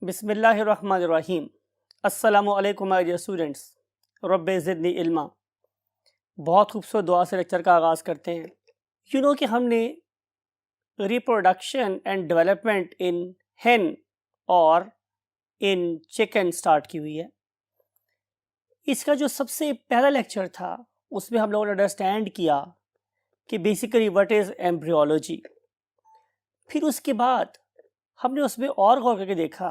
बिस्मिल्लाहिर्रहमानिर्रहीम। अस्सलामु अलैकुम माय डियर स्टूडेंट्स, रब्बे ज़िदनी इल्मा। बहुत खूबसूरत दुआ से लेक्चर का आगाज़ करते हैं। कि हमने reproduction and development in hen और इन चिकन स्टार्ट की हुई है। इसका जो सबसे पहला लेक्चर था उसमें हम लोगों ने अंडरस्टैंड किया कि बेसिकली व्हाट इज़ एम्ब्रियोलॉजी। फिर उसके बाद हमने उसमें और गौर करके देखा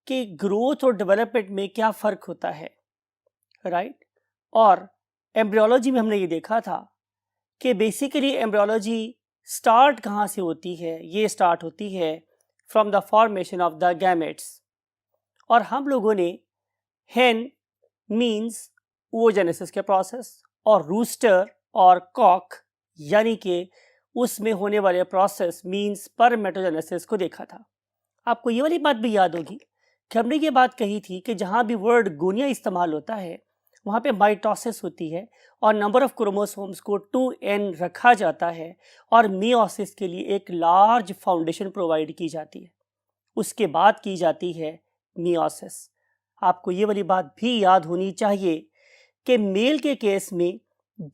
कि ग्रोथ और डेवलपमेंट में क्या फ़र्क होता है, राइट। और एम्ब्रियोलॉजी में हमने ये देखा था कि बेसिकली एम्ब्रियोलॉजी स्टार्ट कहाँ से होती है। ये स्टार्ट होती है from the formation of the gametes. और हम लोगों ने hen मीन्स oogenesis के प्रोसेस और रूस्टर और कॉक यानी कि उसमें होने वाले प्रोसेस मीन्स परमेटोजेनेसिस को देखा था। आपको ये वाली बात भी याद होगी कि हमने ये बात कही थी कि जहाँ भी वर्ड गोनिया इस्तेमाल होता है वहाँ पे माइटोसिस होती है और नंबर ऑफ क्रोमोसोम्स को 2n रखा जाता है और मियोसिस के लिए एक लार्ज फाउंडेशन प्रोवाइड की जाती है। उसके बाद की जाती है मियोसिस। आपको ये वाली बात भी याद होनी चाहिए कि मेल के केस में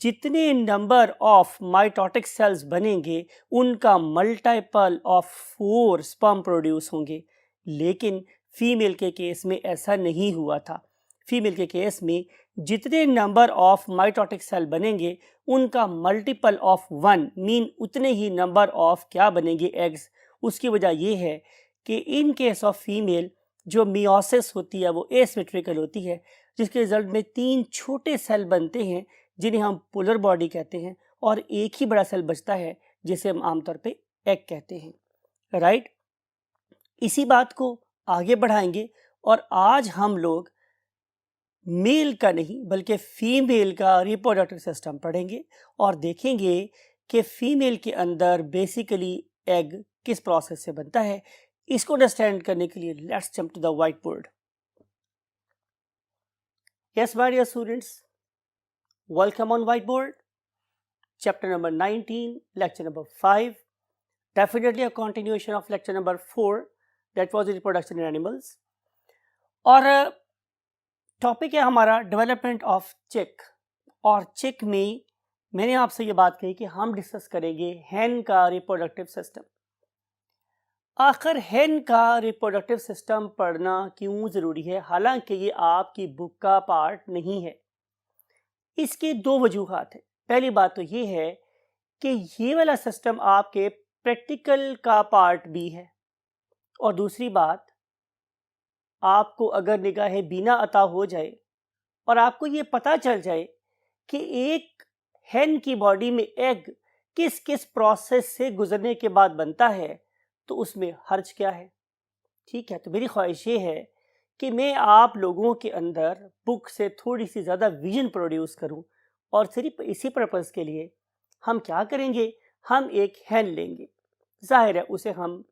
जितने नंबर ऑफ माइटोटिक सेल्स बनेंगे उनका मल्टीपल ऑफ 4 स्पर्म प्रोड्यूस होंगे, लेकिन फीमेल के केस में ऐसा नहीं हुआ था। फीमेल के केस में जितने नंबर ऑफ माइटोटिक सेल बनेंगे उनका मल्टीपल ऑफ 1 मीन उतने ही नंबर ऑफ क्या बनेंगे, एग्स। उसकी वजह यह है कि इन केस ऑफ फीमेल जो मियोसिस होती है वो एसिमेट्रिकल होती है, जिसके रिजल्ट में 3 छोटे सेल बनते हैं जिन्हें हम पोलर बॉडी कहते हैं और एक ही बड़ा सेल बचता है जिसे हम आमतौर पे एग कहते हैं, राइट। इसी बात को आगे बढ़ाएंगे और आज हम लोग मेल का नहीं बल्कि फीमेल का रिप्रोडक्टिव सिस्टम पढ़ेंगे और देखेंगे कि फीमेल के अंदर बेसिकली एग किस प्रोसेस से बनता है। इसको अंडरस्टैंड करने के लिए let's jump to the white board. Yes my dear students, welcome on whiteboard. Chapter number 19, lecture number 5. Definitely a continuation of lecture number 4, that was reproduction in animals. और topic है हमारा डेवलपमेंट ऑफ चिक। और चिक में मैंने आपसे ये बात कही कि हम डिस्कस करेंगे hen का रिप्रोडक्टिव सिस्टम। आखिर hen का रिप्रोडक्टिव सिस्टम पढ़ना क्यों ज़रूरी है, हालांकि ये आपकी बुक का पार्ट नहीं है। इसके 2 वजूहात हैं। पहली बात तो ये है कि ये वाला सिस्टम आपके प्रैक्टिकल का पार्ट भी है, और दूसरी बात, आपको अगर निगाह बीना अता हो जाए और आपको ये पता चल जाए कि एक hen की बॉडी में एग किस किस प्रोसेस से गुजरने के बाद बनता है तो उसमें हर्ज क्या है। ठीक है, तो मेरी ख्वाहिश ये है कि मैं आप लोगों के अंदर बुक से थोड़ी सी ज़्यादा विजन प्रोड्यूस करूं, और सिर्फ इसी पर्पज़ के लिए हम क्या करेंगे, हम एक hen लेंगे। जाहिर है उसे हम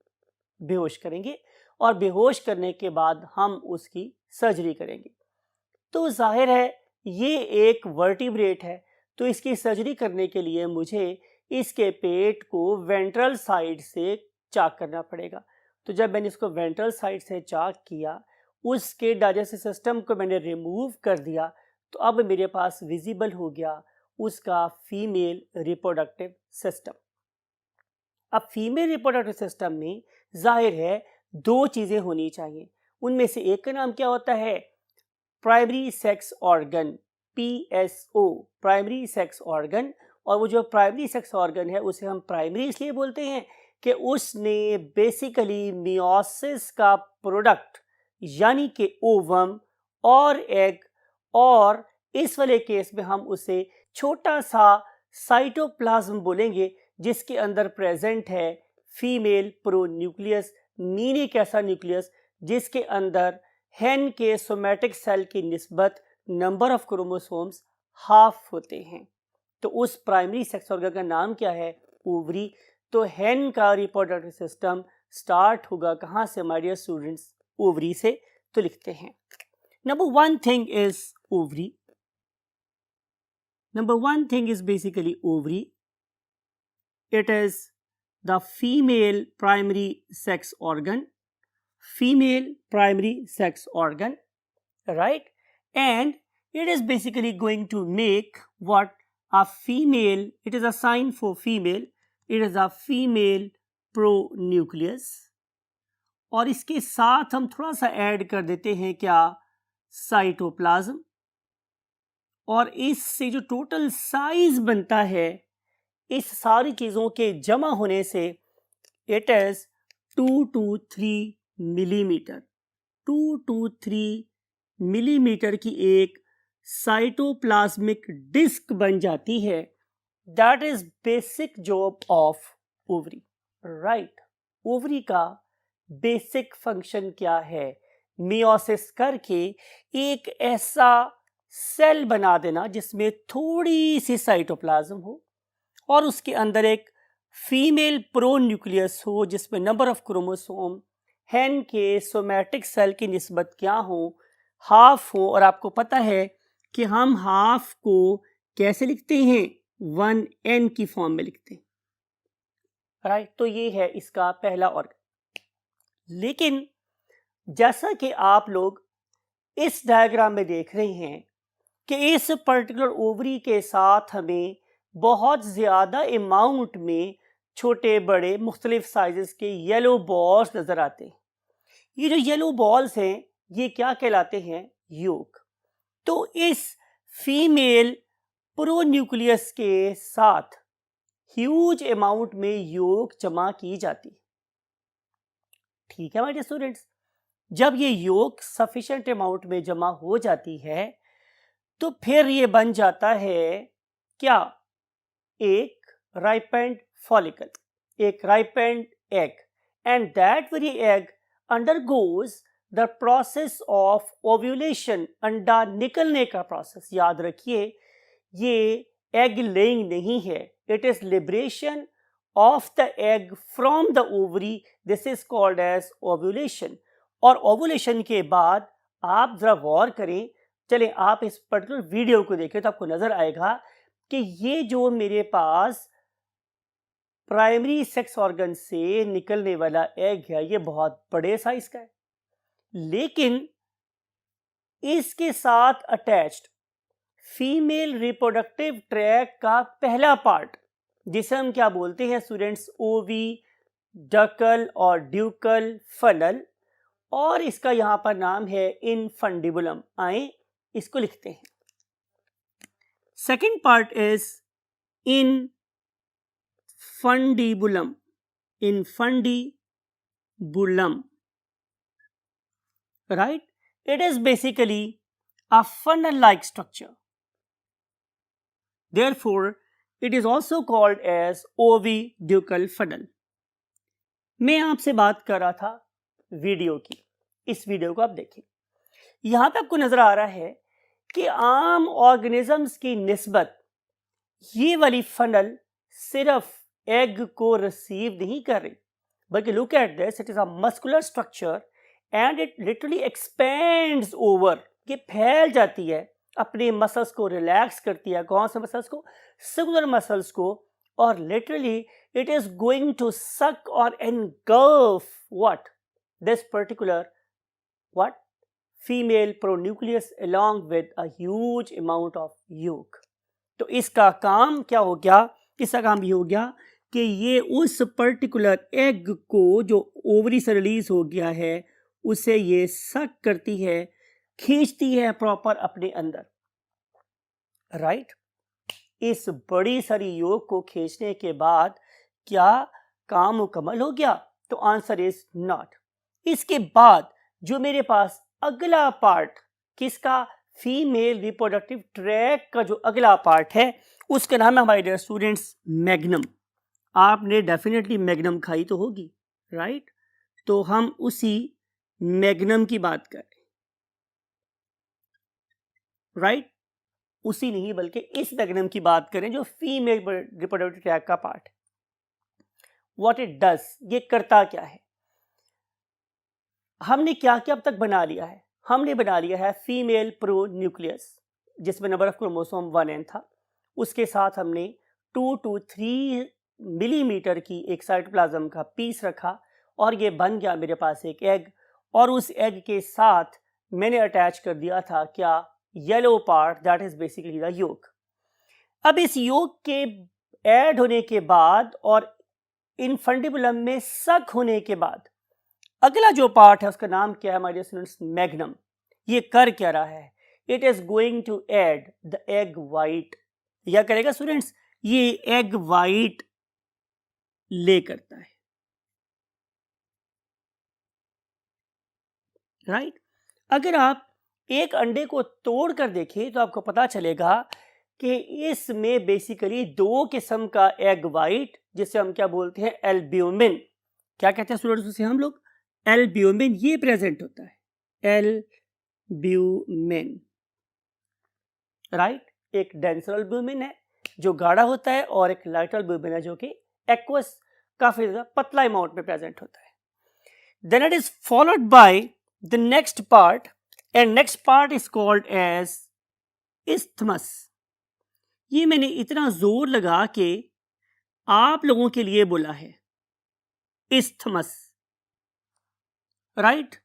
बेहोश करेंगे और बेहोश करने के बाद हम उसकी सर्जरी करेंगे। तो जाहिर है ये एक वर्टिब्रेट है, तो इसकी सर्जरी करने के लिए मुझे इसके पेट को वेंट्रल साइड से चाक करना पड़ेगा। तो जब मैंने इसको वेंट्रल साइड से चाक किया, उसके डाइजेस्टिव सिस्टम को मैंने रिमूव कर दिया, तो अब मेरे पास विजिबल हो गया उसका फीमेल रिप्रोडक्टिव सिस्टम। अब फीमेल रिप्रोडक्टिव सिस्टम में जाहिर है 2 चीज़ें होनी चाहिए। उनमें से एक का नाम क्या होता है, primary sex organ, PSO, primary sex organ. और वो जो प्राइमरी सेक्स ऑर्गन है उसे हम प्राइमरी इसलिए बोलते हैं कि उसने बेसिकली मियोसिस का प्रोडक्ट यानी कि ओवम और एग, और इस वाले केस में हम उसे छोटा सा साइटोप्लाज्म बोलेंगे जिसके अंदर प्रेजेंट है फीमेल प्रोन्यूक्लियस, मीन एक ऐसा न्यूक्लियस जिसके अंदर hen के सोमैटिक सेल की निस्बत नंबर ऑफ क्रोमोसोम्स हाफ होते हैं। तो उस प्राइमरी सेक्स ऑर्गन का नाम क्या है, ओवरी। तो hen का रिप्रोडक्टिव सिस्टम स्टार्ट होगा कहाँ से माय डियर स्टूडेंट्स, ओवरी से। तो लिखते हैं number 1 thing is ovary. Number 1 thing is basically ovary. It is the female primary sex organ female primary sex organ, right? And it is basically going to make what a female, it is a sign for female, it is a female pronucleus. और इसके साथ हम थोड़ा सा add कर देते हैं क्या, साइटोप्लाज्म, और इससे जो टोटल साइज बनता है इस सारी चीज़ों के जमा होने से it is 2 to 3 millimetre, 2 to 3 millimetre की एक साइटोप्लाज्मिक डिस्क बन जाती है. That is basic job of ovary, right. Ovary का बेसिक फंक्शन क्या है, मियोसिस करके एक ऐसा सेल बना देना जिसमें थोड़ी सी साइटोप्लाज्म हो और उसके अंदर एक फीमेल प्रोन्यूक्लियस हो जिसमें नंबर ऑफ क्रोमोसोम हेन के सोमैटिक सेल की निस्बत क्या हो, हाफ हो. और आपको पता है कि हम हाफ को कैसे लिखते हैं, 1n की फॉर्म में लिखते हैं, राइट. तो ये है इसका पहला ऑर्गन. लेकिन जैसा कि आप लोग इस डायग्राम में देख रहे हैं कि इस पर्टिकुलर ओवरी के साथ हमें बहुत ज़्यादा अमाउंट में छोटे बड़े मुख्तलिफ साइजेस के येलो बॉल्स नज़र आते हैं. ये जो येलो बॉल्स हैं ये क्या कहलाते हैं, योग. तो इस फीमेल प्रोन्यूक्लियस के साथ ह्यूज अमाउंट में योग जमा की जाती है. ठीक है माय डियर स्टूडेंट्स. जब ये योग सफिशिएंट अमाउंट में जमा हो जाती है तो फिर ये बन जाता है क्या, एक राइपेंड फॉलिकल, एक ripened egg. And that very egg undergoes the process of ovulation, अंडा निकलने का प्रोसेस. याद रखिए ये एग लेइंग नहीं है, it is liberation of the egg from the ovary. This is called as ovulation. और ओवुलेशन के बाद आप जरा गौर करें, चले आप इस पर्टिकुलर वीडियो को देखें तो आपको नजर आएगा कि ये जो मेरे पास प्राइमरी सेक्स ऑर्गन से निकलने वाला एग है ये बहुत बड़े साइज का है, लेकिन इसके साथ अटैच्ड फीमेल रिप्रोडक्टिव ट्रैक का पहला पार्ट जिसे हम क्या बोलते हैं स्टूडेंट्स, ओवी डकल और ड्यूकल फनल, और इसका यहां पर नाम है इनफंडिबुलम. आए इसको लिखते हैं. Second part is infundibulum, infundibulum, right. It is basically a funnel like structure, therefore it is also called as oviducal funnel. मैं आपसे बात कर रहा था वीडियो की, इस वीडियो को आप देखें. यहां पे आपको नजर आ रहा है कि आम ऑर्गेनिजम्स की निस्बत ये वाली फनल सिर्फ एग को रिसीव नहीं कर रही, बल्कि look at this, it is a muscular structure and it literally expends over, ये फैल जाती है, अपने मसल्स को रिलैक्स करती है. कौन से मसल्स को, सिगुलर मसल्स को, और literally it is going to suck और engulf what, this particular what, female pronucleus along with a huge amount of yolk. तो इसका काम क्या हो गया, इसका काम ये हो गया कि ये उस पर्टिकुलर एग को जो ओवरी से रिलीज हो गया है उसे ये सक करती है, खींचती है प्रॉपर अपने अंदर, राइट. इस बड़ी सारी योग को खींचने के बाद क्या काम मुकम्मल हो गया, तो आंसर इज नॉट. इसके बाद जो मेरे पास अगला पार्ट किसका, फीमेल रिप्रोडक्टिव ट्रैक का जो अगला पार्ट है उसका नाम है हमारे डियर स्टूडेंट्स मैग्नम. आपने डेफिनेटली मैग्नम खाई तो होगी, राइट. तो हम उसी मैग्नम की बात करें, राइट. उसी नहीं बल्कि इस मैग्नम की बात करें जो फीमेल रिप्रोडक्टिव ट्रैक का पार्ट है. व्हाट इट डज, ये करता क्या है. हमने क्या क्या अब तक बना लिया है, हमने बना लिया है फीमेल प्रो न्यूक्लियस जिसमें नंबर ऑफ क्रोमोसोम 1n था, उसके साथ हमने 2 to 3 मिलीमीटर की एक साइटोप्लाज्म का पीस रखा और ये बन गया मेरे पास एक एग. और उस एग के साथ मैंने अटैच कर दिया था क्या, yellow part, that is basically the yolk. अब इस योक के ऐड होने के बाद और इनफंडिबुलम में सक होने के बाद अगला जो पार्ट है उसका नाम क्या है माय डियर स्टूडेंट्स, मैग्नम। ये कर क्या रहा है, it is going to add the egg white. क्या करेगा स्टूडेंट्स, ये एग वाइट ले करता है, राइट। अगर आप एक अंडे को तोड़ कर देखें तो आपको पता चलेगा कि इसमें बेसिकली दो किस्म का एग वाइट, जिसे हम क्या बोलते हैं, एल्ब्यूमिन। क्या कहते हैं स्टूडेंट्स उसे हम लोग, एल्ब्यूमिन, ये प्रेजेंट होता है, एल्ब्यूमिन, राइट। एक डेंसर एल्ब्यूमिन है जो गाढ़ा होता है और एक लाइटर एल्ब्यूमिन है जो कि एक्वस, काफी ज्यादा पतला अमाउंट में प्रेजेंट होता है। Then it is followed by the next part, and next part is called as isthmus. ये मैंने इतना जोर लगा के आप लोगों के लिए बोला है, इस्थमस, राइट।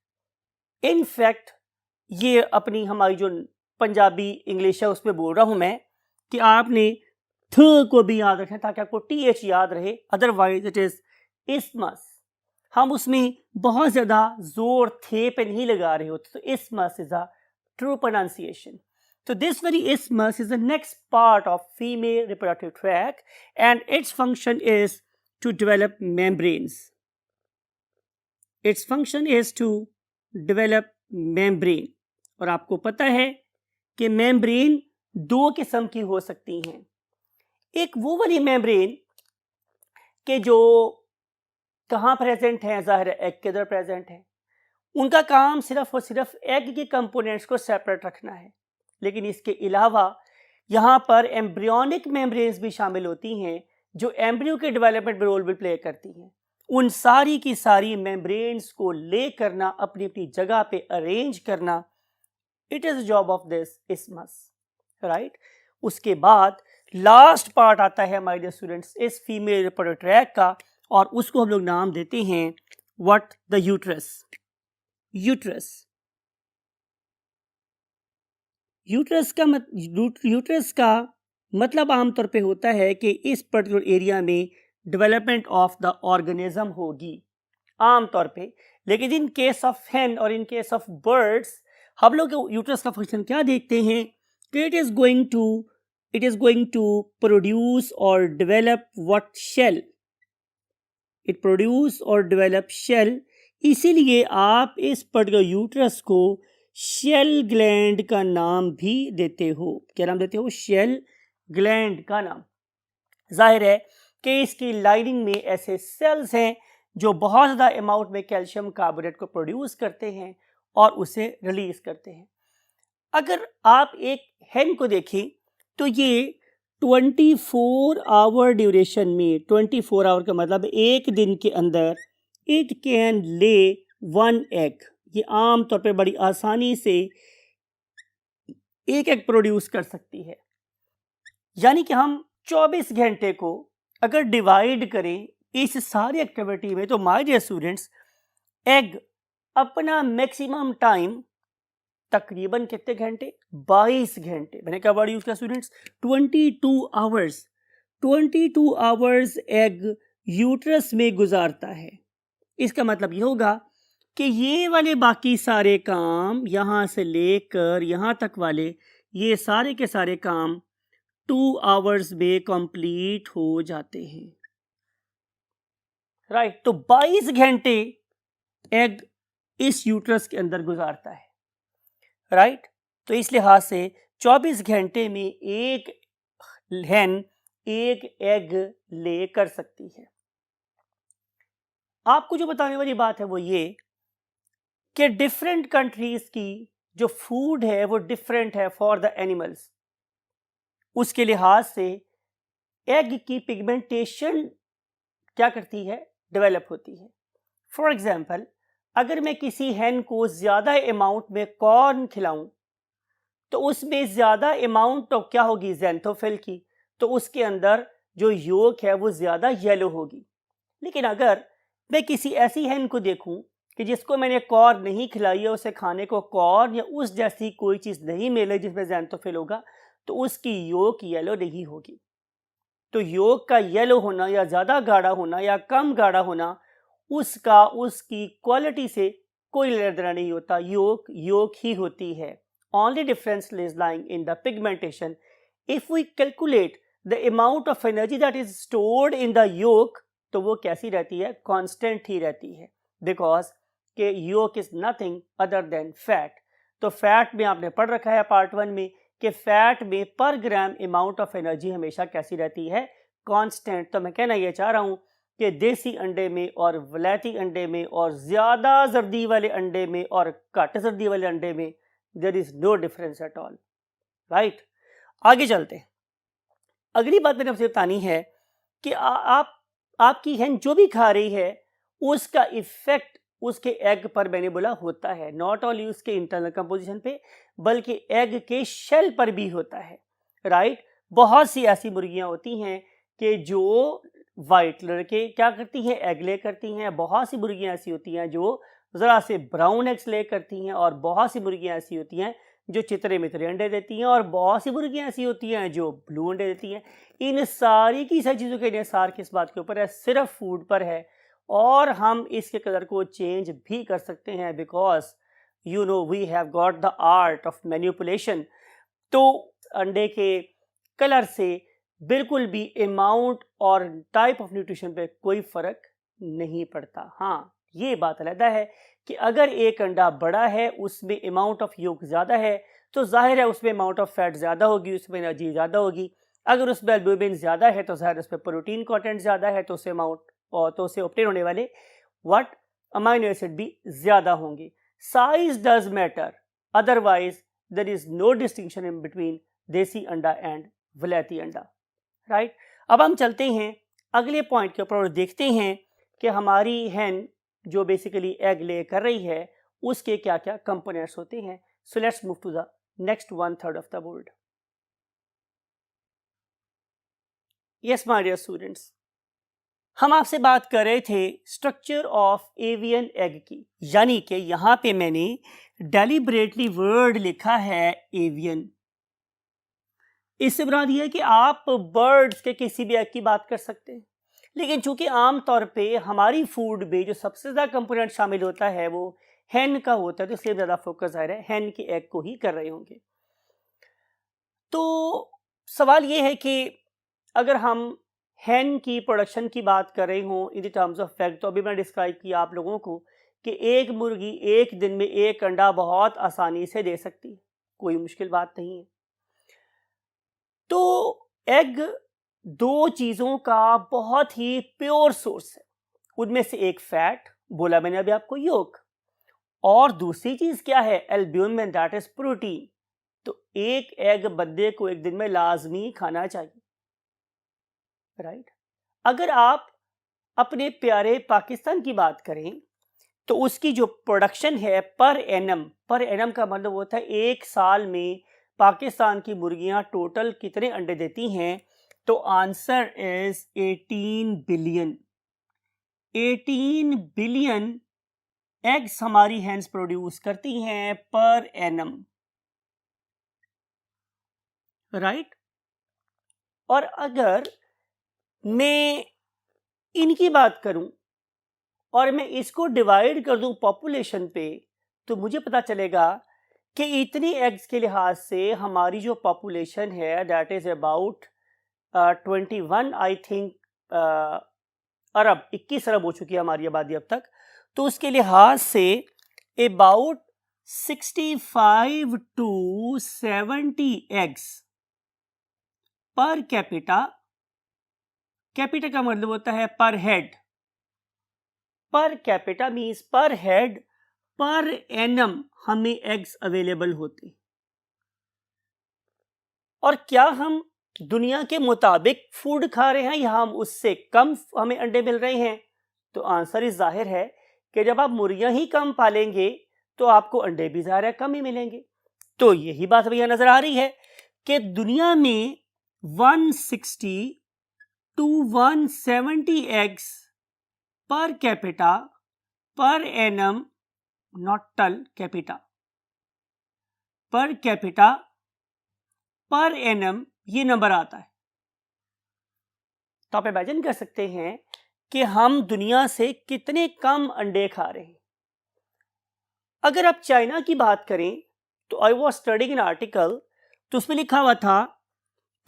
इनफैक्ट ये अपनी हमारी जो पंजाबी इंग्लिश है उसमें बोल रहा हूं मैं कि आपने थ को भी याद रखें ताकि आपको टीएच याद रहे, अदरवाइज इट इज इस्थमस। हम उसमें बहुत ज्यादा जोर थे पे नहीं लगा रहे होते, तो isthmus is a true pronunciation. So this very isthmus is the next part of female reproductive tract and its function is to develop membranes. Its function is to develop membrane. और आपको पता है कि membrane दो किस्म की हो सकती हैं। एक वो वाली membrane के जो कहाँ प्रेजेंट है, ज़ाहिर है एग के अंदर प्रेजेंट है, उनका काम सिर्फ और सिर्फ एग के कंपोनेंट्स को सेपरेट रखना है। लेकिन इसके अलावा यहाँ पर एम्ब्रियोनिक मेम्ब्रेन्स भी शामिल होती हैं जो एम्ब्रियो के डेवलपमेंट में रोल भी प्ले करती हैं। उन सारी की सारी मेम्ब्रेन्स को ले करना, अपनी अपनी जगह पे अरेंज करना, it is job of this isthmus, right. उसके बाद लास्ट पार्ट आता है माय डियर स्टूडेंट्स इस फीमेल रिप्रोडक्टिव ट्रैक्ट का, और उसको हम लोग नाम देते हैं व्हाट, द यूट्रस। यूट्रस का मतलब आमतौर पे होता है कि इस पर्टिकुलर एरिया में डेवलपमेंट ऑफ द ऑर्गेनिज्म होगी आमतौर पे। लेकिन इन केस ऑफ hen और इन केस ऑफ बर्ड्स हम लोग यूट्रस का फंक्शन क्या देखते हैं कि it is going to produce और develop what, shell. It produce और डेवलप शेल। इसीलिए आप इस पर्टिकुलर यूट्रस को शेल ग्लैंड का नाम भी देते हो। क्या नाम देते हो? शेल ग्लैंड का नाम। जाहिर है कि इसकी लाइनिंग में ऐसे सेल्स हैं जो बहुत ज़्यादा अमाउंट में कैल्शियम कार्बोनेट को प्रोड्यूस करते हैं और उसे रिलीज करते हैं। अगर आप एक hen को देखें तो ये 24 आवर ड्यूरेशन में, 24 आवर का मतलब एक दिन के अंदर इट कैन ले 1 एग। ये आम तौर पे बड़ी आसानी से एक एग प्रोड्यूस कर सकती है। यानी कि हम 24 घंटे को अगर डिवाइड करें इस सारी एक्टिविटी में तो माय डियर स्टूडेंट्स एग अपना मैक्सिमम टाइम तकरीबन कितने घंटे? 22 घंटे। मैंने क्या वर्ड यूज किया students? 22 hours. 22 hours egg uterus में गुजारता है। इसका मतलब ये होगा कि ये वाले बाकी सारे काम यहां से लेकर यहां तक वाले ये सारे के सारे काम 2 आवर्स में कंप्लीट हो जाते हैं, राइट। तो 22 घंटे एग इस यूट्रस के अंदर गुजारता है, राइट। तो इस लिहाज से 24 घंटे में एक hen एक एग ले कर सकती है। आपको जो बताने वाली बात है वो ये कि डिफरेंट कंट्रीज की जो फूड है वो डिफरेंट है फॉर द एनिमल्स। उसके लिहाज से एग की पिगमेंटेशन क्या करती है? डेवलप होती है। फॉर एग्जाम्पल अगर मैं किसी hen को ज़्यादा अमाउंट में कॉर्न खिलाऊं तो उसमें ज़्यादा अमाउंट तो क्या होगी? ज़ैंथोफिल की, तो उसके अंदर जो योक है वो ज़्यादा येलो होगी। लेकिन अगर मैं किसी ऐसी hen को देखूं कि जिसको मैंने कॉर्न नहीं खिलाई है उसे खाने को कॉर्न या उस जैसी कोई चीज़ नहीं मिले जिसमें ज़ैंथोफिल होगा तो उसकी योक येलो नहीं होगी। तो योक का येलो होना या ज़्यादा गाढ़ा होना या कम गाढ़ा होना उसका उसकी क्वालिटी से कोई लेना देना नहीं होता। योक योक ही होती है। Only difference is lying in the pigmentation. If we calculate the amount of energy that is stored in the yolk तो वो कैसी रहती है? Constant ही रहती है, because के yolk is nothing other than fat. तो फैट में आपने पढ़ रखा है पार्ट 1 में कि फैट में पर ग्राम अमाउंट ऑफ एनर्जी हमेशा कैसी रहती है? कांस्टेंट। तो मैं कहना ये चाह रहा हूँ कि देसी अंडे में और वलैती अंडे में और ज़्यादा जर्दी वाले अंडे में और घट जर्दी वाले अंडे में there is no difference at all, right. आगे चलते हैं। अगली बात मैंने आपसे बतानी है कि आपकी hen जो भी खा रही है उसका इफेक्ट उसके एग पर मैंने बोला होता है, नॉट ओनली उसके इंटरनल कंपोजिशन पे बल्कि एग के शेल पर भी होता है, राइट। बहुत सी ऐसी मुर्गियां होती हैं कि जो वाइट लड़के क्या करती हैं? एग ले करती हैं। बहुत सी मुर्गियां ऐसी होती हैं जो ज़रा से ब्राउन एग्स ले करती हैं और बहुत सी मुर्गियां ऐसी होती हैं जो चितरे मितरे अंडे देती हैं और बहुत सी मुर्गियां ऐसी होती हैं जो ब्लू अंडे देती हैं। इन सारी की सारी चीज़ों के निसार किस बात के ऊपर है? सिर्फ फूड पर है। और हम इसके कलर को चेंज भी कर सकते हैं because you know we have got the art of manipulation. तो अंडे के कलर से बिल्कुल भी अमाउंट और टाइप ऑफ न्यूट्रिशन पे कोई फ़र्क नहीं पड़ता। हाँ, ये बात अलग है कि अगर एक अंडा बड़ा है उसमें अमाउंट ऑफ योक ज़्यादा है तो जाहिर है उसमें अमाउंट ऑफ फैट ज़्यादा होगी, उसमें एनर्जी ज़्यादा होगी। अगर उसमें एल्ब्यूमिन ज़्यादा है तो जाहिर उसमें प्रोटीन कंटेंट ज़्यादा है तो उसे अमाउंट और तो उसे ऑब्टेन होने वाले व्हाट अमाइनो एसिड भी ज़्यादा होंगे। Size does matter, otherwise there is no distinction in between देसी अंडा एंड वलैती अंडा, राइट। अब हम चलते हैं अगले पॉइंट के ऊपर और देखते हैं कि हमारी hen जो बेसिकली एग ले कर रही है उसके क्या क्या कंपोनेंट्स होते हैं। So let's move to the next 1/3 of the board. Yes my dear students, हम आपसे बात कर रहे थे स्ट्रक्चर ऑफ एवियन एग की, यानी कि यहां पे मैंने डेलिबरेटली वर्ड लिखा है एवियन। इससे मुराद ये है कि आप बर्ड्स के किसी भी एग की बात कर सकते हैं, लेकिन चूंकि आम तौर पे हमारी फूड में जो सबसे ज़्यादा कंपोनेंट शामिल होता है वो hen का होता है तो इसलिए ज़्यादा फोकस आ रहा है hen के एग को ही कर रहे होंगे। तो सवाल ये है कि अगर हम hen की प्रोडक्शन की बात कर रहे हों in the terms of fact, तो अभी मैंने डिस्क्राइब किया आप लोगों को कि एक मुर्गी एक दिन में एक अंडा बहुत आसानी से दे सकती है, कोई मुश्किल बात नहीं है। तो एग दो चीज़ों का बहुत ही प्योर सोर्स है, उनमें से एक फैट बोला मैंने अभी आपको योक, और दूसरी चीज़ क्या है? Albumin, that is protein. तो एक एग बंदे को एक दिन में लाजमी खाना चाहिए, राइट। अगर आप अपने प्यारे पाकिस्तान की बात करें तो उसकी जो प्रोडक्शन है पर एनम का मतलब होता है एक साल में पाकिस्तान की मुर्गियां टोटल कितने अंडे देती हैं? तो answer is 18 billion. 18 billion eggs हमारी हैंड्स प्रोड्यूस करती हैं पर एनम, राइट। और अगर मैं इनकी बात करूं और मैं इसको डिवाइड कर दूं पॉपुलेशन पे तो मुझे पता चलेगा कि इतनी एग्स के लिहाज से हमारी जो पॉपुलेशन है that is about 21 I think अरब, 21 अरब हो चुकी है हमारी आबादी अब तक। तो उसके लिहाज say about 65 to 70 eggs per capita, capita का मतलब होता है पर हेड, पर कैपिटा मीन्स पर हेड पर एनम हमें एग्स अवेलेबल होते। और क्या हम दुनिया के मुताबिक फूड खा रहे हैं या हम उससे कम हमें अंडे मिल रहे हैं? तो आंसर इस जाहिर है कि जब आप मुर्गियां ही कम पालेंगे तो आपको अंडे भी ज़ाहिर है कम ही मिलेंगे। तो यही बात भैया नजर आ रही है कि दुनिया में 160 to 170 eggs per capita per annum, not टल, capita, per capita per annum ये नंबर आता है। तो आप इमेजिन कर सकते हैं कि हम दुनिया से कितने कम अंडे खा रहे हैं। अगर आप चाइना की बात करें तो I was studying an article, तो उसमें लिखा हुआ था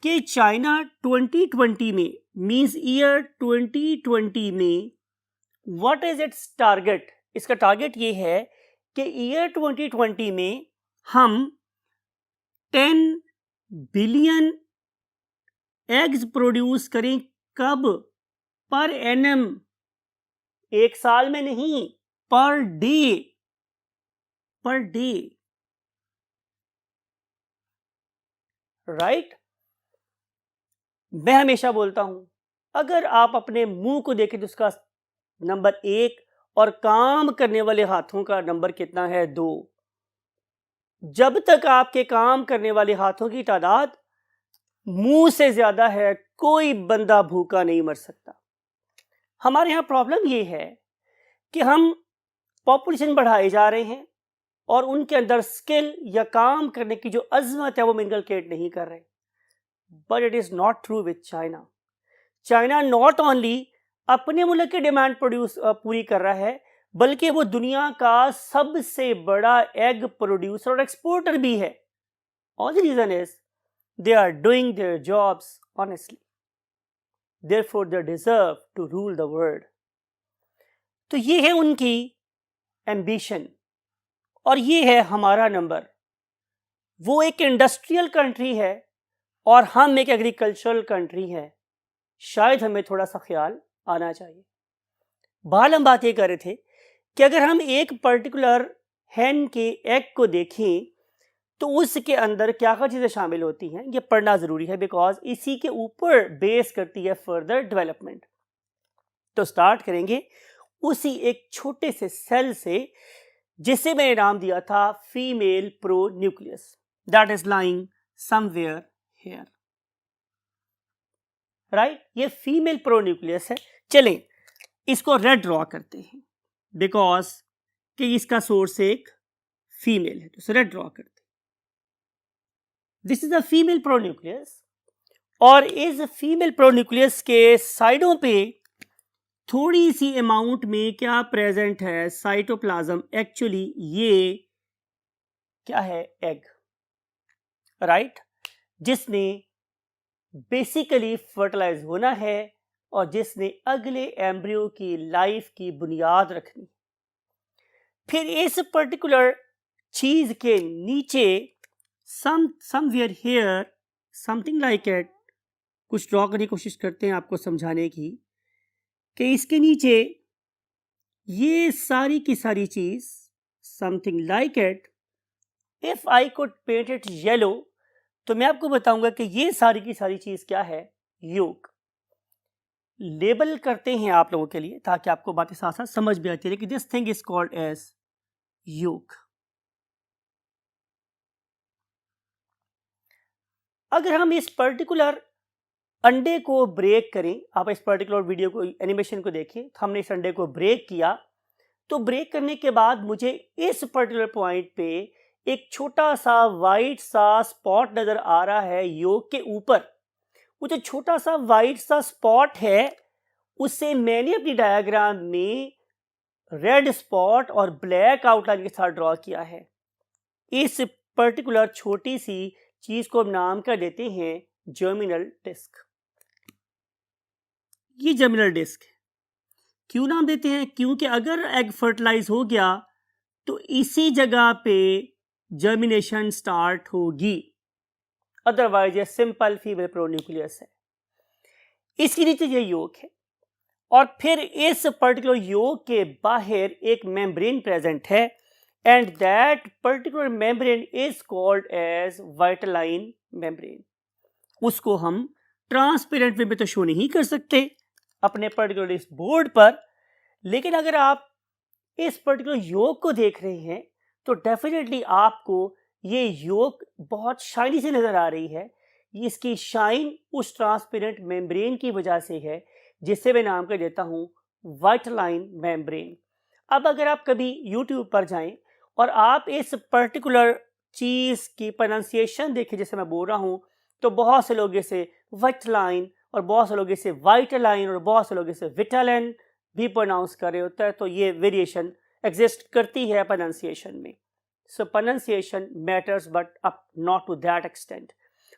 कि चाइना 2020 में, मींस ईयर 2020 में, व्हाट इज इट्स टारगेट, इसका टारगेट ये है कि ईयर 2020 में हम 10 बिलियन एग्स प्रोड्यूस करें। कब? पर एनम, एक साल में नहीं, per day, per day, right. मैं हमेशा बोलता हूं, अगर आप अपने मुंह को देखें तो उसका नंबर 1 और काम करने वाले हाथों का नंबर कितना है? 2। जब तक आपके काम करने वाले हाथों की तादाद मुंह से ज्यादा है, कोई बंदा भूखा नहीं मर सकता। हमारे यहां प्रॉब्लम ये है कि हम पॉपुलेशन बढ़ाए जा रहे हैं और उनके अंदर स्किल या काम करने की जो अजमत है वो इनकलकेट नहीं कर रहे। But it is not true with China. China not only अपने मुल्क की डिमांड पूरी कर रहा है, बल्कि वो दुनिया का सबसे बड़ा एग प्रोड्यूसर और एक्सपोर्टर भी है। All the reason is they are doing their jobs honestly, therefore they deserve to rule the world। तो ये है उनकी एम्बिशन और ये है हमारा नंबर। वो एक इंडस्ट्रियल कंट्री है और हम एक एग्रीकल्चरल कंट्री है। शायद हमें थोड़ा सा ख्याल आना चाहिए। बहरहाल हम बात ये कर रहे थे कि अगर हम एक पर्टिकुलर हैन के एग को देखें तो उसके अंदर क्या क्या चीज़ें शामिल होती हैं, ये पढ़ना ज़रूरी है, बिकॉज इसी के ऊपर बेस करती है फर्दर डेवलपमेंट। तो स्टार्ट करेंगे उसी एक छोटे से सेल से जिसे मैंने नाम दिया था female pro nucleus, that is lying somewhere here, right. ये फीमेल प्रो न्यूक्लियस है। चलें इसको रेड ड्रॉ करते हैं बिकॉज कि इसका सोर्स एक फीमेल है, तो रेड ड्रॉ करते हैं। This is a female pronucleus और इस फीमेल प्रोन्यूक्लियस के साइडों पे थोड़ी सी अमाउंट में क्या प्रेजेंट है? साइटोप्लाज्म। एक्चुअली ये क्या है? एग, राइट, जिसने बेसिकली फर्टिलाइज होना है और जिसने अगले एम्ब्रियो की लाइफ की बुनियाद रखनी। फिर इस पर्टिकुलर चीज के नीचे somewhere here something like it, कुछ ड्रॉ करने की कोशिश करते हैं आपको समझाने की कि इसके नीचे ये सारी की सारी चीज something like it, if I could paint it yellow, तो मैं आपको बताऊंगा कि ये सारी की सारी चीज क्या है? योग। लेबल करते हैं आप लोगों के लिए ताकि आपको बातें साथ साथ समझ भी आती है कि this thing is called as yolk. अगर हम इस पर्टिकुलर अंडे को ब्रेक करें, आप इस पर्टिकुलर वीडियो को, एनिमेशन को देखिए, तो हमने इस अंडे को ब्रेक किया, तो ब्रेक करने के बाद मुझे इस पर्टिकुलर पॉइंट पे एक छोटा सा वाइट सा स्पॉट नजर आ रहा है योग के ऊपर। वो जो छोटा सा वाइट सा स्पॉट है उससे मैंने अपनी डायग्राम में रेड स्पॉट और ब्लैक आउटलाइन के साथ ड्रॉ किया है। इस पर्टिकुलर छोटी सी चीज को हम नाम कर देते हैं जर्मिनल डिस्क। ये जर्मिनल डिस्क है। क्यों नाम देते हैं? क्योंकि अगर एग फर्टिलाइज हो गया तो इसी जगह पे जर्मिनेशन स्टार्ट होगी, अदरवाइज ये सिंपल फीमेल प्रोन्यूक्लियस है। इसके नीचे ये योग है और फिर इस पर्टिकुलर योग के बाहर एक मेम्ब्रेन प्रेजेंट है and that particular membrane is called as vitelline membrane। उसको हम ट्रांसपेरेंट वे में तो शो नहीं कर सकते अपने पर्टिकुलर इस बोर्ड पर, लेकिन अगर आप इस पर्टिकुलर योग को देख रहे हैं तो डेफिनेटली आपको ये योग बहुत शाइनी से नजर आ रही है। इसकी शाइन उस ट्रांसपेरेंट मेम्ब्रेन की वजह से है जिससे मैं नाम कर देता हूं वाइटलाइन मेम्ब्रेन। अब अगर आप कभी YouTube पर जाएं और आप इस पर्टिकुलर चीज़ की प्रोनाउंसिएशन देखें, जैसे मैं बोल रहा हूँ, तो बहुत से लोग इसे वाइटलाइन और बहुत से लोग इसे वाइटलाइन और बहुत से लोग इसे विटालिन भी प्रोनाउंस कर रहे होता है। तो ये वेरिएशन एग्जिस्ट करती है प्रोनाउंसिएशन में। So pronunciation matters but up not to that extent.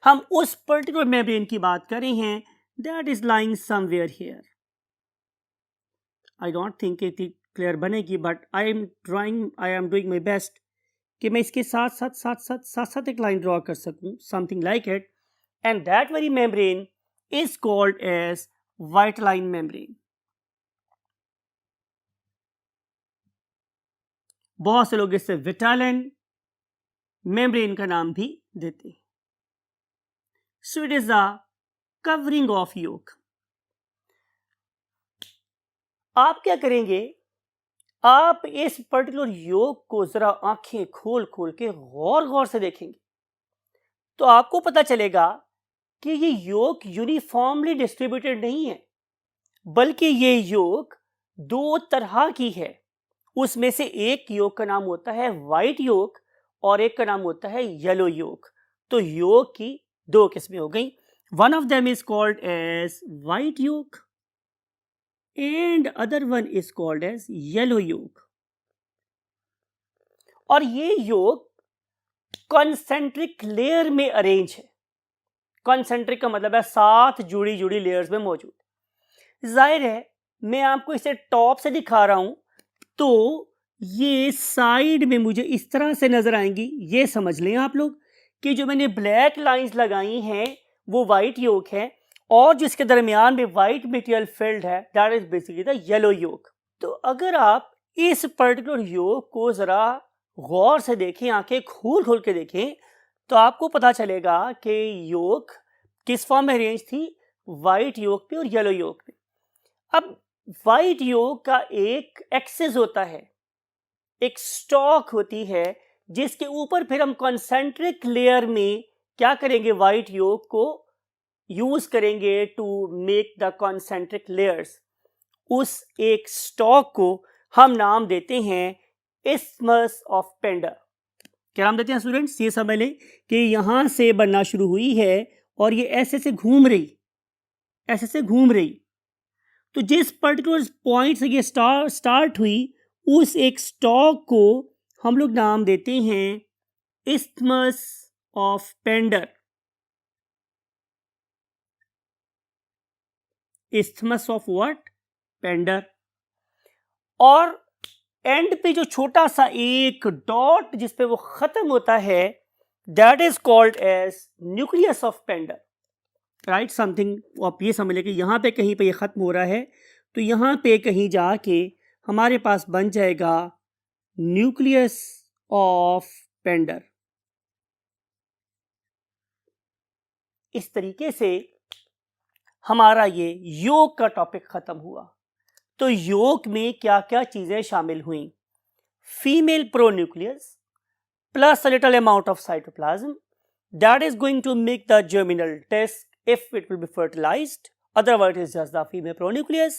हम उस पर्टिकुलर मेम्ब्रेन की बात कर रहे हैं that is lying somewhere here. I don't think it clear बनेगी, but I am doing my best कि मैं इसके साथ एक लाइन ड्रॉ कर सकूं, something like it, and that very membrane is called as vitelline membrane. बहुत से लोग इससे विटालिन मेम्ब्रेन का नाम भी देते हैं। So it is the covering of yolk। आप क्या करेंगे, आप इस पर्टिकुलर yolk को जरा आंखें खोल खोल के गौर गौर से देखेंगे तो आपको पता चलेगा कि ये yolk यूनिफॉर्मली डिस्ट्रीब्यूटेड नहीं है, बल्कि ये yolk दो तरह की है। उसमें से एक yolk का नाम होता है व्हाइट yolk और एक का नाम होता है येलो yolk। तो yolk की दो किस्में हो गई। One of them is called as white yolk and other one is called as yellow yolk। और ये yolk कॉन्सेंट्रिक लेयर में अरेंज है। कॉन्सेंट्रिक का मतलब है सात जुड़ी जुड़ी लेयर्स में मौजूद। जाहिर है मैं आपको इसे टॉप से दिखा रहा हूं तो ये साइड में मुझे इस तरह से नजर आएंगी। ये समझ लें आप लोग कि जो मैंने ब्लैक लाइंस लगाई हैं वो व्हाइट yolk है और जिसके दरमियान में व्हाइट मटेरियल फिल्ड है that is basically the yellow yolk। तो अगर आप इस पर्टिकुलर yolk को जरा गौर से देखें, आंखें खोल खोल के देखें, तो आपको पता चलेगा कि yolk किस फॉर्म में अरेंज थी, व्हाइट yolk पे और येलो yolk पे। अब व्हाइट yolk का एक एक्सेस होता है, एक स्टॉक होती है, जिसके ऊपर फिर हम कॉन्सेंट्रिक लेयर में क्या करेंगे, व्हाइट yolk को यूज करेंगे to make the concentric layers. उस एक स्टॉक को हम नाम देते हैं इस्थमस ऑफ पेंडर। क्या नाम देते हैं स्टूडेंट्स? ये समझ लें कि यहां से बनना शुरू हुई है और ये ऐसे से घूम रही, तो जिस पर्टिकुलर पॉइंट से ये स्टार्ट हुई उस एक स्टॉक को हम लोग नाम देते हैं isthmus of Pander. Isthmus of what? Pander. और एंड पे जो छोटा सा एक डॉट जिस पे वो खत्म होता है that is called as nucleus of Pander. Right, something आप ये समझ लें कि यहां पे कहीं पे ये खत्म हो रहा है तो यहां पे कहीं जाके हमारे पास बन जाएगा न्यूक्लियस ऑफ पेंडर। इस तरीके से हमारा ये योग का टॉपिक खत्म हुआ। तो योग में क्या क्या चीजें शामिल हुई? Female pronucleus plus a little amount of cytoplasm that is going to make the germinal disc if it will be fertilized, otherwise it is just the female pronucleus.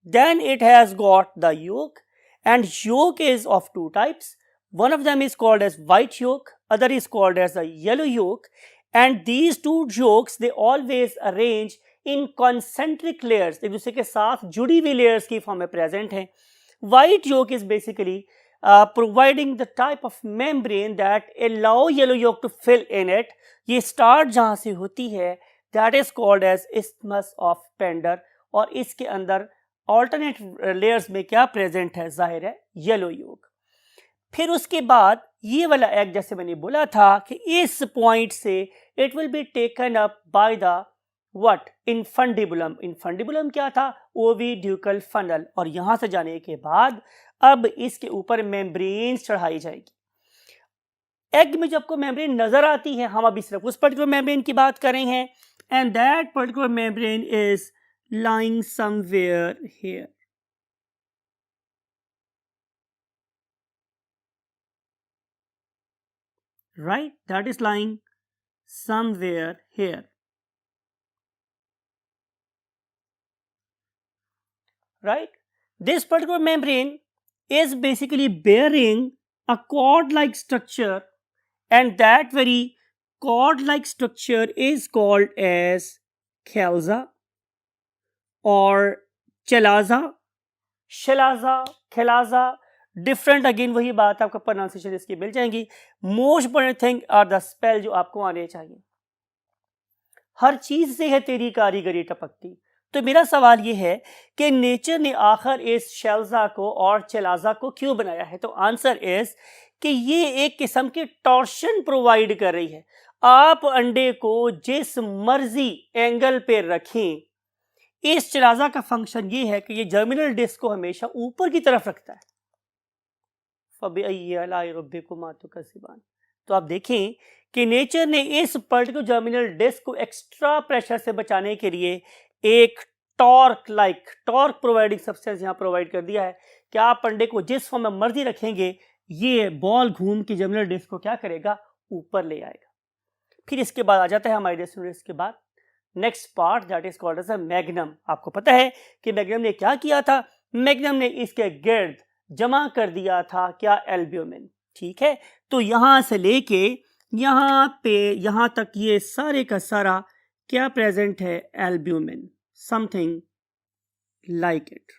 Then it has got the yolk, and yolk is of two types. One of them is called as white yolk, other is called as the yellow yolk, and these two yolks they always arrange in concentric layers, एक दूसरे के साथ जुड़ी हुई layers की form में present हैं। White yolk is basically providing the type of membrane that allow yellow yolk to fill in it। ये start जहाँ से होती है that is called as isthmus of Pender, और इसके अंदर alternate layers में क्या present है? जाहिर है yellow yolk। फिर उसके बाद ये वाला एग, जैसे मैंने बोला था कि इस पॉइंट से it will be taken up by the what? Infundibulum. Infundibulum क्या था? ओविड्यूकल फनल। और यहां से जाने के बाद अब इसके ऊपर मेम्ब्रेन चढ़ाई जाएगी। एग में जब आपको मेम्ब्रेन नजर आती है, हम अभी सिर्फ उस पर्टिकुलर मेम्ब्रेन की बात कर रहे हैं, and that particular membrane is lying somewhere here. Right, that is lying somewhere here. Right, this particular membrane is basically bearing a cord-like structure, and that very cord-like structure is called as khelza or chalaza, chalaza, chalaza, different again वही बात, आपका pronunciation इसकी मिल जाएंगी. Most important thing are the spell जो आपको आने चाहिए. हर चीज से है तेरी कारीगरी टपकती. तो मेरा सवाल ये है कि नेचर ने आखिर इस शेल्जा को और चलाजा को क्यों बनाया है? तो आंसर इज कि ये एक किस्म की टॉर्शन प्रोवाइड कर रही है. आप अंडे को जिस मर्जी एंगल पे रखें, इस चलाजा का फंक्शन ये है कि ये जर्मिनल डिस्क को हमेशा ऊपर की तरफ रखता है. तो आप देखें कि नेचर ने इस पर्टिकुलर जर्मिनल डिस्क को एक्स्ट्रा प्रेशर से बचाने के लिए एक टॉर्क प्रोवाइडिंग सब्सटेंस यहां प्रोवाइड कर दिया है कि आप अंडे को जिस फॉर्म में मर्जी रखेंगे, ये बॉल घूम के जर्मिनल डिस्क को क्या करेगा? ऊपर ले आएगा. फिर इसके बाद आ जाता है हमारे स्टूडेंट्स के बाद next part that is called as a magnum. आपको पता है कि मैग्नम ने क्या किया था? मैग्नम ने इसके गिर्द जमा कर दिया था क्या? एल्ब्यूमिन. ठीक है, तो यहां से लेके यहां पे यहां तक ये सारे का सारा क्या प्रेजेंट है? Albumin, something like it.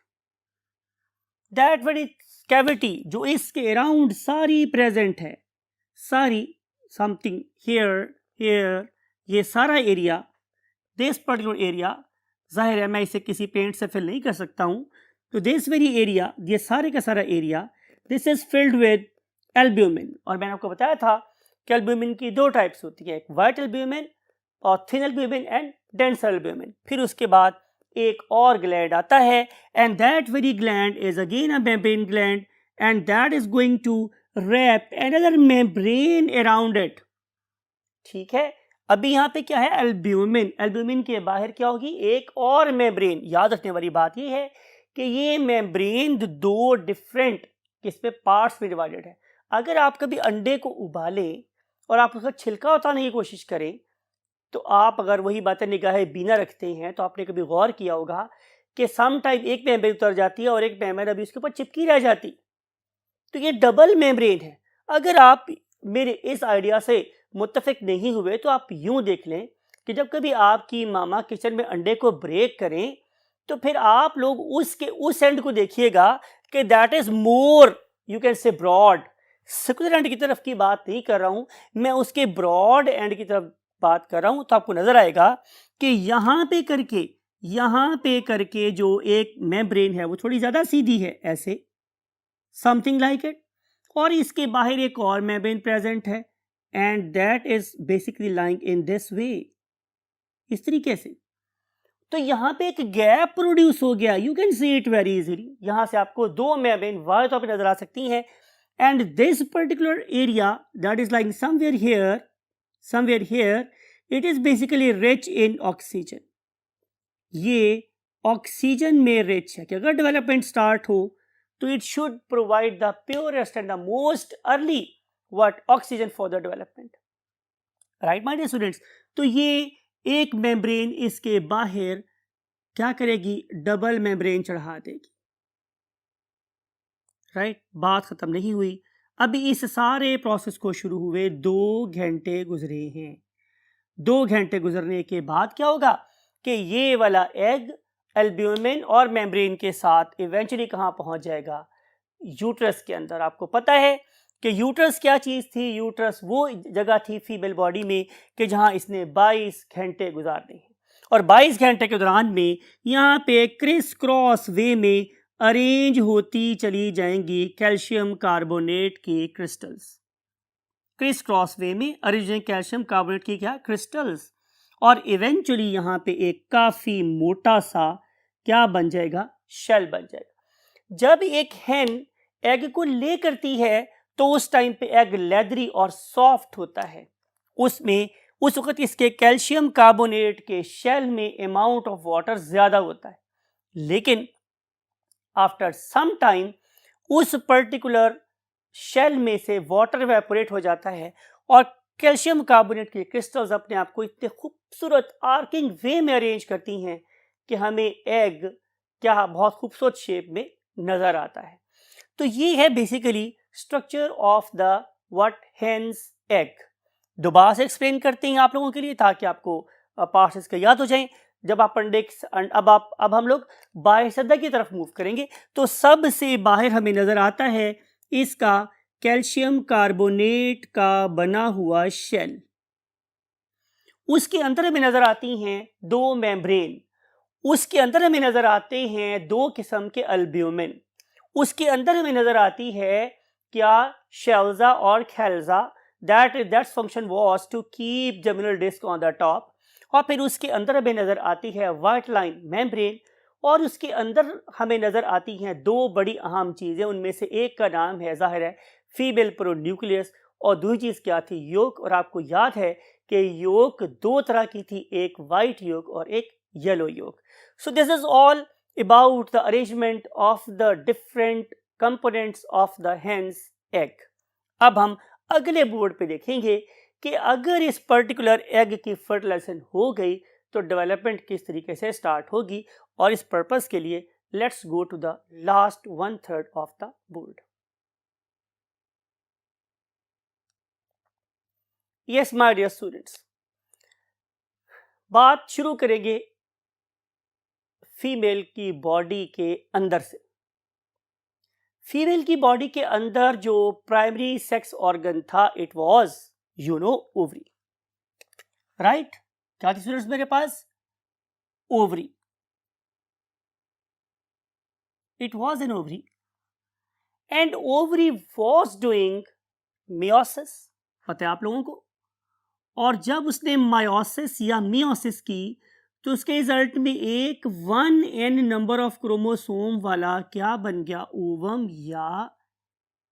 That very cavity जो इसके अराउंड सारी प्रेजेंट है, सारी समथिंग हियर ये सारा एरिया, दिस पर्टिकुलर एरिया, जाहिर है मैं इसे किसी पेंट से फिल नहीं कर सकता हूं. तो दिस वेरी एरिया, ये सारे का सारा area, this is filled with albumin. और मैंने आपको बताया था कि एल्ब्यूमिन की दो टाइप्स होती है, एक वाइट एल्ब्यूमिन और thin albumen and dense albumen. फिर उसके बाद एक और ग्लैंड आता है, and that very gland is again a membrane gland, and that is going to wrap another membrane around it. ठीक है, अभी यहाँ पे क्या है? एल्ब्यूमिन. एल्ब्यूमिन के बाहर क्या होगी? एक और मेम्ब्रेन. याद रखने वाली बात ये है कि ये मेम्ब्रेन दो डिफरेंट किस पे पार्ट्स में डिवाइडेड है. अगर आप कभी अंडे को उबालें और आप उसका छिलका उतारने की कोशिश करें, तो आप अगर वही बातें निगाहें बीना रखते हैं, तो आपने कभी गौर किया होगा कि सम टाइम एक मेम्ब्रेन उतर जाती है और एक मेम्ब्रेन अभी उसके ऊपर चिपकी रह जाती. तो ये डबल मेम्ब्रेन है. अगर आप मेरे इस आइडिया से मुत्तफिक नहीं हुए तो आप यूं देख लें कि जब कभी आपकी मामा किचन में अंडे को ब्रेक करें, तो फिर आप लोग उसके उस एंड को देखिएगा कि that is more, you can say broad. Circular end की तरफ की बात नहीं कर रहा हूं मैं, उसके ब्रॉड एंड की तरफ बात कर रहा हूं. तो आपको नजर आएगा कि यहाँ पे करके जो एक मेम्ब्रेन है वो थोड़ी ज्यादा सीधी है, ऐसे समथिंग लाइक इट, और इसके बाहर एक और मेम्ब्रेन प्रेजेंट है, and that is basically lying in this way, इस तरीके से. तो यहां पे एक गैप प्रोड्यूस हो गया. You can see it very easily. यहां से आपको दो मेम्ब्रेन वाले तौर पे नजर आ सकती हैं, and this particular area that is lying somewhere here, it is basically rich in oxygen. ये ऑक्सीजन में रिच है कि अगर डेवलपमेंट स्टार्ट हो तो it should provide the purest and the most early what oxygen for the development, right my dear students. तो ये एक मेम्ब्रेन इसके बाहर क्या करेगी? डबल मेम्ब्रेन चढ़ा देगी. राइट, बात खत्म नहीं हुई. अभी इस सारे प्रोसेस को शुरू हुए 2 घंटे गुजरे हैं. 2 घंटे गुजरने के बाद क्या होगा कि ये वाला एग एल्ब्यूमिन और मेम्ब्रेन के साथ इवेंचुअली कहाँ पहुंच जाएगा? यूट्रस के अंदर. आपको पता है कि यूट्रस क्या चीज़ थी? यूट्रस वो जगह थी फीमेल बॉडी में कि जहां इसने 22 घंटे गुजारने हैं, और 22 घंटे के दौरान में यहाँ पे क्रिस क्रॉस वे में अरेंज होती चली जाएंगी कैल्शियम कार्बोनेट की क्रिस्टल्स. क्रिस क्रॉस वे में अरेंज कैल्शियम कार्बोनेट की क्या? क्रिस्टल्स. और इवेंचुअली यहाँ पे एक काफ़ी मोटा सा क्या बन जाएगा? शेल बन जाएगा. जब एक हेन एग को ले करती है तो उस टाइम पे एग लेदरी और सॉफ्ट होता है. उसमें उस वक्त इसके कैल्शियम कार्बोनेट के शेल में अमाउंट ऑफ वाटर ज्यादा होता है, लेकिन आफ्टर सम टाइम उस पर्टिकुलर शेल में से वाटर इवेपोरेट हो जाता है और कैल्शियम कार्बोनेट के क्रिस्टल्स अपने आप को इतने खूबसूरत आर्किंग वे में अरेंज करती हैं कि हमें एग क्या बहुत खूबसूरत शेप में नजर आता है. तो ये है basically structure of the what hen's egg. दोबारा से एक्सप्लेन करते हैं आप लोगों के लिए ताकि आपको पार्ट्स इसके याद हो जाएं। जब अपेंडिक्स अब हम लोग बाह्य सतह की तरफ मूव करेंगे तो सबसे बाहर हमें नजर आता है इसका कैल्शियम कार्बोनेट का बना हुआ शेल। उसके अंदर हमें नजर आती हैं दो मेम्ब्रेन, उसके अंदर हमें नजर आते हैं दो किस्म के अल्ब्यूमिन, उसके अंदर हमें नजर आती है क्या शेल्जा और chalaza, that's function was to keep germinal disc on the top. और फिर उसके अंदर हमें नजर आती है व्हाइट लाइन मेम्ब्रेन, और उसके अंदर हमें नजर आती हैं दो बड़ी अहम चीजें। उनमें से एक का नाम है जाहिर है फीमेल प्रोन्यूक्लियस और दूसरी चीज क्या थी योक। और आपको याद है कि योक दो तरह की थी, एक वाइट योक और एक yellow yolk. So this is all about the arrangement of the different components of the hen's egg. अब हम अगले बोर्ड पे देखेंगे कि अगर इस पर्टिकुलर एग की फर्टिलाइजेशन हो गई तो डेवलपमेंट किस तरीके से स्टार्ट होगी। और इस पर्पस के लिए let's go to the last 1/3 of the board. Yes my dear students, बात शुरू करेंगे फीमेल की बॉडी के अंदर से। फीमेल की बॉडी के अंदर जो प्राइमरी सेक्स ऑर्गन था इट वाज ओवरी, राइट? क्या थी स्टूडेंट्स मेरे पास? Ovary. It was an ovary and ovary was doing meiosis, पता है आप लोगों को। और जब उसने मायोसिस या मियोसिस की तो उसके रिजल्ट में एक 1n नंबर ऑफ क्रोमोसोम वाला क्या बन गया? ओवम या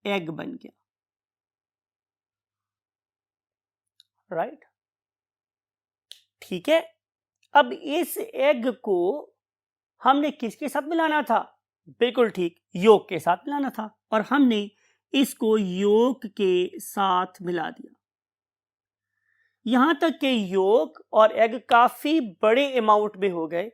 एग बन गया, राइट? ठीक है, अब इस एग को हमने किसके साथ मिलाना था? बिल्कुल ठीक, योक के साथ मिलाना था। और हमने इसको योक के साथ मिला दिया। यहां तक कि योक और एग काफी बड़े अमाउंट में हो गए,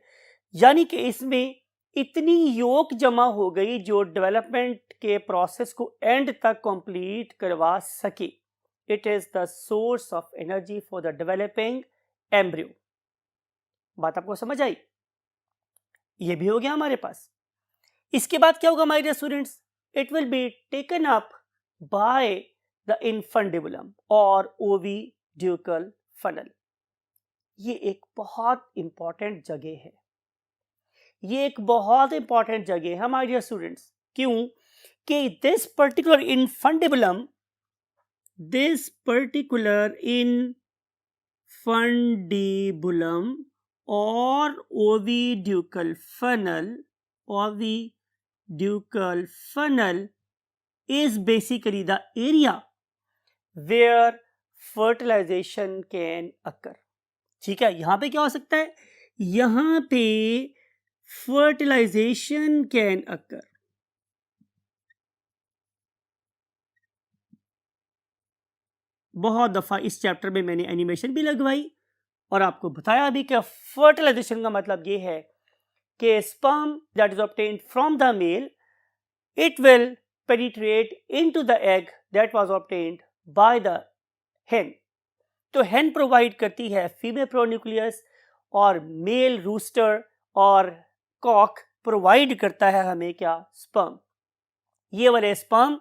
यानी कि इसमें इतनी योक जमा हो गई जो डेवलपमेंट के प्रोसेस को एंड तक कंप्लीट करवा सके। It is the source of energy for the developing embryo. बात आपको समझ आई? ये भी हो गया हमारे पास। इसके बाद क्या होगा my dear students? It will be taken up by the infundibulum और ओविड्यूकल फनल। ये एक बहुत इंपॉर्टेंट जगह है, ये एक बहुत इंपॉर्टेंट जगह है माय डियर स्टूडेंट्स। क्यों? कि दिस पर्टिकुलर इन्फंडिबुलम और oviducal funnel is basically the area where fertilization can occur. ठीक है, यहां पे क्या हो सकता है? यहां पे fertilization can occur. बहुत दफा इस चैप्टर में मैंने एनिमेशन भी लगवाई और आपको बताया भी कि फर्टिलाइजेशन का मतलब ये है कि sperm that is obtained from the male it will penetrate into the egg that was obtained by the hen. तो हेन प्रोवाइड करती है फीमेल प्रोन्यूक्लियस और मेल रूस्टर और कॉक प्रोवाइड करता है हमें क्या? स्पर्म। ये वाले स्पर्म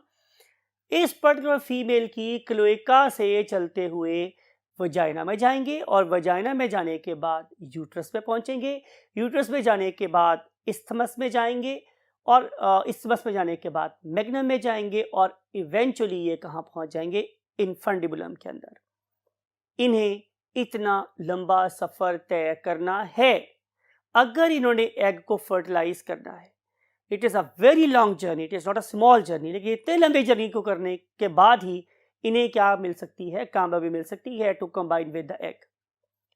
इस पर्टिकुलर फीमेल की क्लोएका से चलते हुए वजाइना में जाएंगे और वजाइना में जाने के बाद यूट्रस में पहुंचेंगे, यूट्रस में जाने के बाद इस्थमस में जाएंगे और इस्थमस में जाने के बाद मैग्नम में जाएंगे और इवेंचुअली ये कहाँ पहुंच जाएंगे? इन्फंडिबुलम के अंदर। इन्हें इतना लंबा सफर तय करना है अगर इन्होंने एग को फर्टिलाइज करना है। It is a very long journey, it is not a small journey. लेकिन इतने लंबे जर्नी को करने के बाद ही इन्हें क्या मिल सकती है? कामयाबी मिल सकती है to combine with the egg,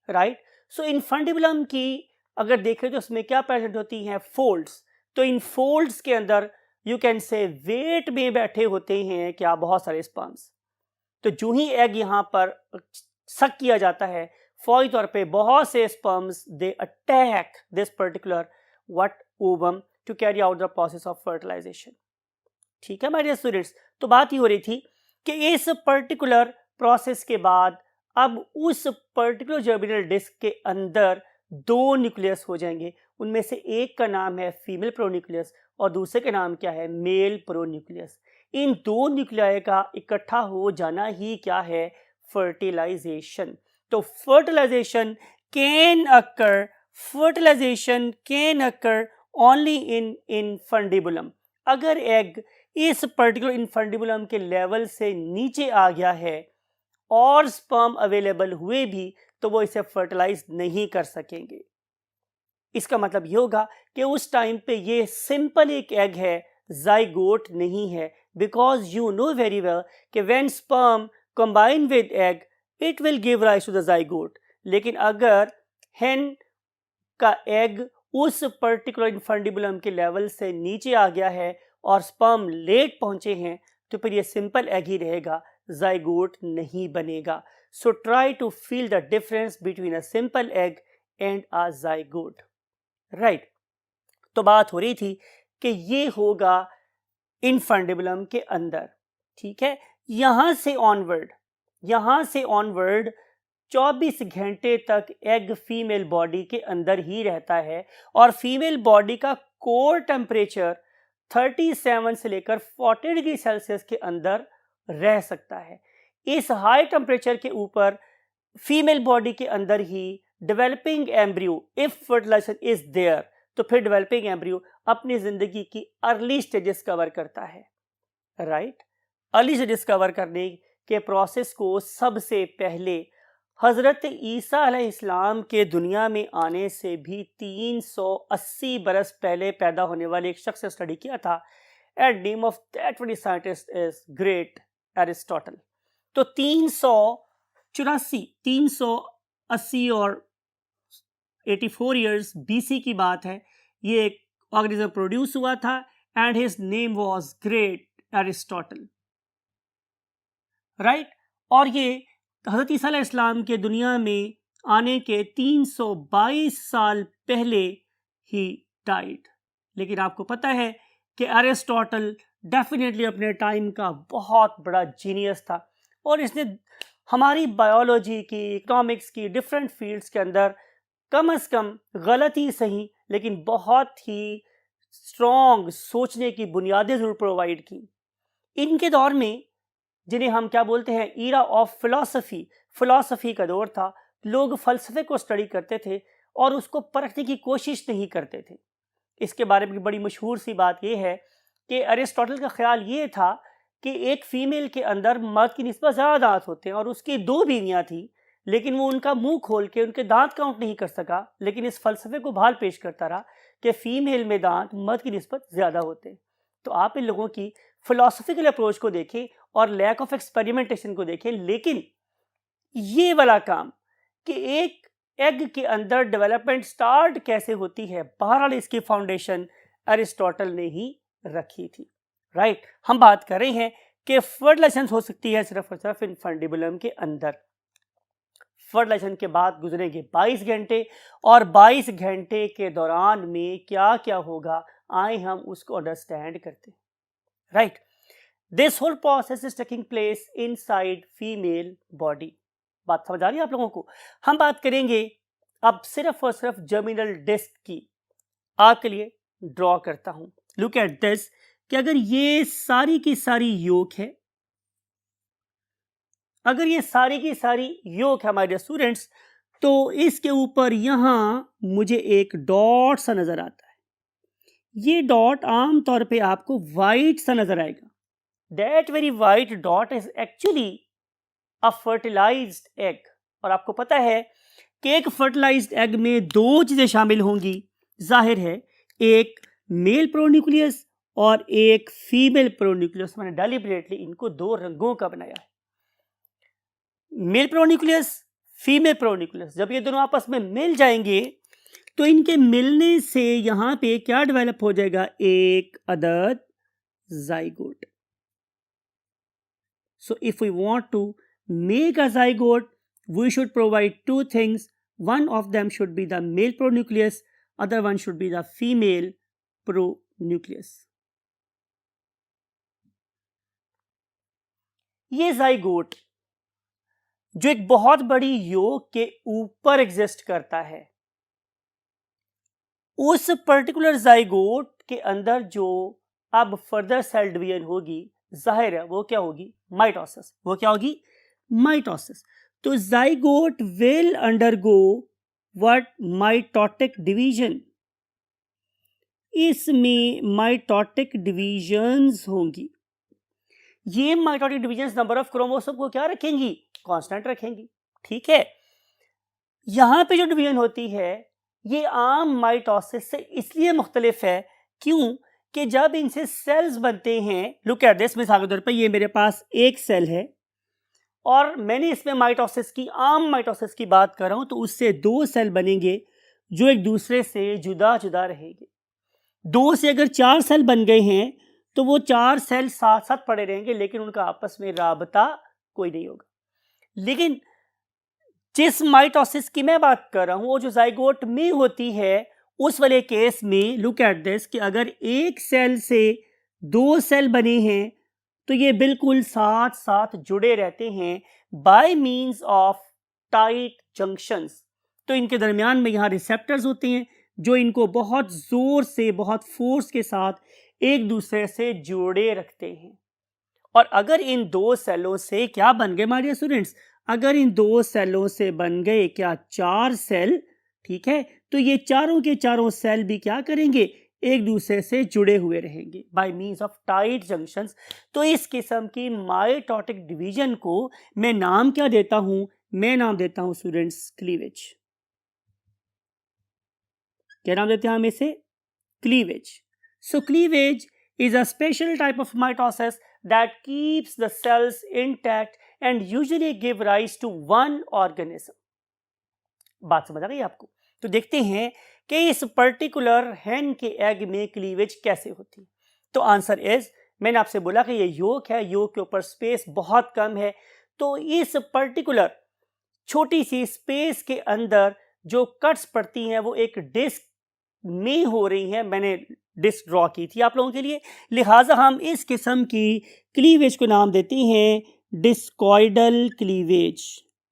right? So infundibulum की अगर देखें तो उसमें क्या प्रेजेंट होती हैं? फोल्ड्स। तो इन फोल्ड्स के अंदर यू कैन से वेट में बैठे होते हैं क्या? बहुत सारे स्पर्म्स। तो जो ही एग यहाँ पर सक किया जाता है फौरी तौर पे बहुत से sperms they attack this particular what ovum to carry out the process of fertilization. ठीक है माय डियर स्टूडेंट्स। तो बात ही हो रही थी कि इस पर्टिकुलर प्रोसेस के बाद अब उस पर्टिकुलर जर्मिनल डिस्क के अंदर दो न्यूक्लियस हो जाएंगे, उनमें से एक का नाम है फीमेल प्रोन्यूक्लियस और दूसरे का नाम क्या है, मेल प्रोन्यूक्लियस। इन दो न्यूक्लियाई का इकट्ठा हो जाना ही क्या है, फर्टिलाइजेशन। तो fertilization can occur only in infundibulum. अगर एग इस पर्टिकुलर इनफंडिबुलम के लेवल से नीचे आ गया है और स्पर्म अवेलेबल हुए भी तो वो इसे फर्टिलाइज नहीं कर सकेंगे। इसका मतलब ये होगा कि उस टाइम पे ये सिंपल एक एग है, जाइगोट नहीं है, because you know very well कि when sperm combine with egg it will give rise to the zygote. लेकिन अगर हेन का एग उस पर्टिकुलर इनफंडिबुलम के लेवल से नीचे आ गया है और स्पर्म लेट पहुंचे हैं तो फिर ये सिंपल एग ही रहेगा, जाइगोट नहीं बनेगा। So try to feel the difference between a simple egg and a zygote, right. तो बात हो रही थी कि ये होगा इनफंडिबुलम के अंदर, ठीक है। यहां से ऑनवर्ड 24 घंटे तक एग फीमेल बॉडी के अंदर ही रहता है और फीमेल बॉडी का कोर टेम्परेचर 37 से लेकर 40 डिग्री सेल्सियस के अंदर रह सकता है। इस हाई टेम्परेचर के ऊपर फीमेल बॉडी के अंदर ही developing embryo, if fertilization is there, तो फिर डेवलपिंग एम्ब्रियो अपनी जिंदगी की अर्ली स्टेजेस कवर करता है, राइट। अर्ली स्टेजेस कवर करने के प्रोसेस को सबसे पहले हजरत ईसा अलैहिस्सलाम के दुनिया में आने से भी 380 बरस पहले पैदा होने वाले एक शख्स ने स्टडी किया था, and name of that very scientist is great Aristotle. तो 380 और 84 ईयर्स BC की बात है, ये एक ऑर्गेनिज्म प्रोड्यूस हुआ था and his name was great Aristotle, right. और ये हज़रत ईसा अलैहिस्सलाम के दुनिया में आने के 322 साल पहले ही डाइड। लेकिन आपको पता है कि एरिस्टोटल डेफिनेटली अपने टाइम का बहुत बड़ा जीनियस था और इसने हमारी बायोलॉजी की, इकोनॉमिक्स की, डिफरेंट फील्ड्स के अंदर कम से कम गलत ही सही लेकिन बहुत ही स्ट्रॉन्ग सोचने की बुनियादें ज़रूर प्रोवाइड की। इनके दौर में, जिन्हें हम क्या बोलते हैं, ईरा ऑफ फिलॉसफी का दौर था, लोग फलसफे को स्टडी करते थे और उसको परखने की कोशिश नहीं करते थे। इसके बारे में बड़ी मशहूर सी बात यह है कि अरिस्टोटल का ख्याल ये था कि एक फीमेल के अंदर मर्द की निस्बत ज़्यादा दांत होते हैं और उसकी 2 बीवियाँ थी, लेकिन वो उनका मुंह खोल के उनके दांत काउंट नहीं कर सका, लेकिन इस फलसफे को बहाल पेश करता रहा कि फीमेल में दांत मर्द की निस्बत ज़्यादा होते हैं। तो आप इन लोगों की फिलोसफिकल अप्रोच को देखें और लैक ऑफ एक्सपेरिमेंटेशन को देखें, लेकिन ये वाला काम कि एक एग के अंदर डेवलपमेंट स्टार्ट कैसे होती है, बहरहाल इसकी फाउंडेशन अरिस्टोटल ने ही रखी थी, राइट। हम बात कर रहे हैं कि फर्टिलाइजेशन हो सकती है सिर्फ और सिर्फ इनफंडिबुलम के अंदर। फर्टिलाइजेशन के बाद गुजरेंगे 22 घंटे और 22 घंटे के दौरान में क्या क्या होगा, आए हम उसको अंडरस्टैंड करते हैं, right. This whole process is taking place inside female body. बात समझ आ रही है आप लोगों को। हम बात करेंगे अब सिर्फ और सिर्फ जर्मिनल डिस्क की। आपके लिए ड्रॉ करता हूं, लुक एट दिस, कि अगर ये सारी की सारी योग है, अगर ये सारी की सारी योग है हमारे स्टूडेंट्स, तो इसके ऊपर यहां मुझे एक डॉट सा नजर आता है। ये डॉट आमतौर पे आपको वाइट सा नजर आएगा। That very white dot is actually a fertilized egg. और आपको पता है कि एक फर्टिलाइज्ड एग में 2 चीजें शामिल होंगी, जाहिर है, एक मेल प्रोन्यूक्लियस और एक फीमेल प्रोन्यूक्लियस। मैंने डेलिबरेटली इनको 2 रंगों का बनाया है, मेल प्रोन्यूक्लियस, फीमेल प्रोन्यूक्लियस। जब ये दोनों आपस में मिल जाएंगे तो इनके मिलने से यहां पे क्या डेवलप हो जाएगा, एक अदद zygote. So if we want to make a zygote, we should provide 2 things. One of them should be the male pronucleus, other one should be the female pronucleus. ये जाइगोट जो एक बहुत बड़ी योक के ऊपर एग्जिस्ट करता है, उस पर्टिकुलर जाइगोट के अंदर जो अब फर्दर सेल डिवीजन होगी, जाहिर है वो क्या होगी, माइटोसिस। वो क्या होगी, माइटोसिस। तो zygote will undergo what, mitotic division. इसमें माइटोटिक डिवीजन्स होंगी। ये mitotic divisions number of chromosome को क्या रखेंगी, कांस्टेंट रखेंगी। ठीक है, यहां पे जो डिवीजन होती है ये आम माइटोसिस से इसलिए मुख्तलिफ है क्यों कि जब इनसे सेल्स बनते हैं, लुक एट दिस, मिसाल के तौर पर ये मेरे पास एक सेल है और मैंने इसमें माइटोसिस की, आम माइटोसिस की बात कर रहा हूं, तो उससे दो सेल बनेंगे जो एक दूसरे से जुदा जुदा रहेंगे। दो से अगर चार सेल बन गए हैं तो वो चार सेल साथ साथ पड़े रहेंगे, लेकिन उनका आपस में राबता कोई नहीं होगा। लेकिन जिस माइटोसिस की मैं बात कर रहा हूं वो जो जाइगोट में होती है, उस वाले केस में लुक एट दिस कि अगर एक सेल से दो सेल बने हैं तो ये बिल्कुल साथ साथ जुड़े रहते हैं by means of tight junctions. तो इनके दरमियान में यहाँ रिसेप्टर्स होते हैं जो इनको बहुत जोर से, बहुत फोर्स के साथ एक दूसरे से जोड़े रखते हैं। और अगर इन दो सेलों से क्या बन गए माय डियर स्टूडेंट्स, अगर इन दो सेलों से बन गए क्या, चार सेल, ठीक है, तो ये चारों के चारों सेल भी क्या करेंगे, एक दूसरे से जुड़े हुए रहेंगे by means of tight junctions. तो इस किस्म की माइटोटिक डिवीजन को मैं नाम क्या देता हूं, मैं नाम देता हूं स्टूडेंट्स क्लीवेज। क्या नाम देते हैं हम इसे, cleavage. So cleavage is a special type of mitosis that keeps the cells intact and usually give rise to one organism। बात समझ आ गई आपको? तो देखते हैं कि इस पर्टिकुलर हैन के एग में क्लीवेज कैसे होती है। तो आंसर इज, मैंने आपसे बोला कि ये योक है, योक के ऊपर स्पेस बहुत कम है, तो इस पर्टिकुलर छोटी सी स्पेस के अंदर जो कट्स पड़ती हैं वो एक डिस्क में हो रही हैं। मैंने डिस्क ड्रॉ की थी आप लोगों के लिए, लिहाजा हम इस किस्म की क्लीवेज को नाम देते हैं discoidal cleavage.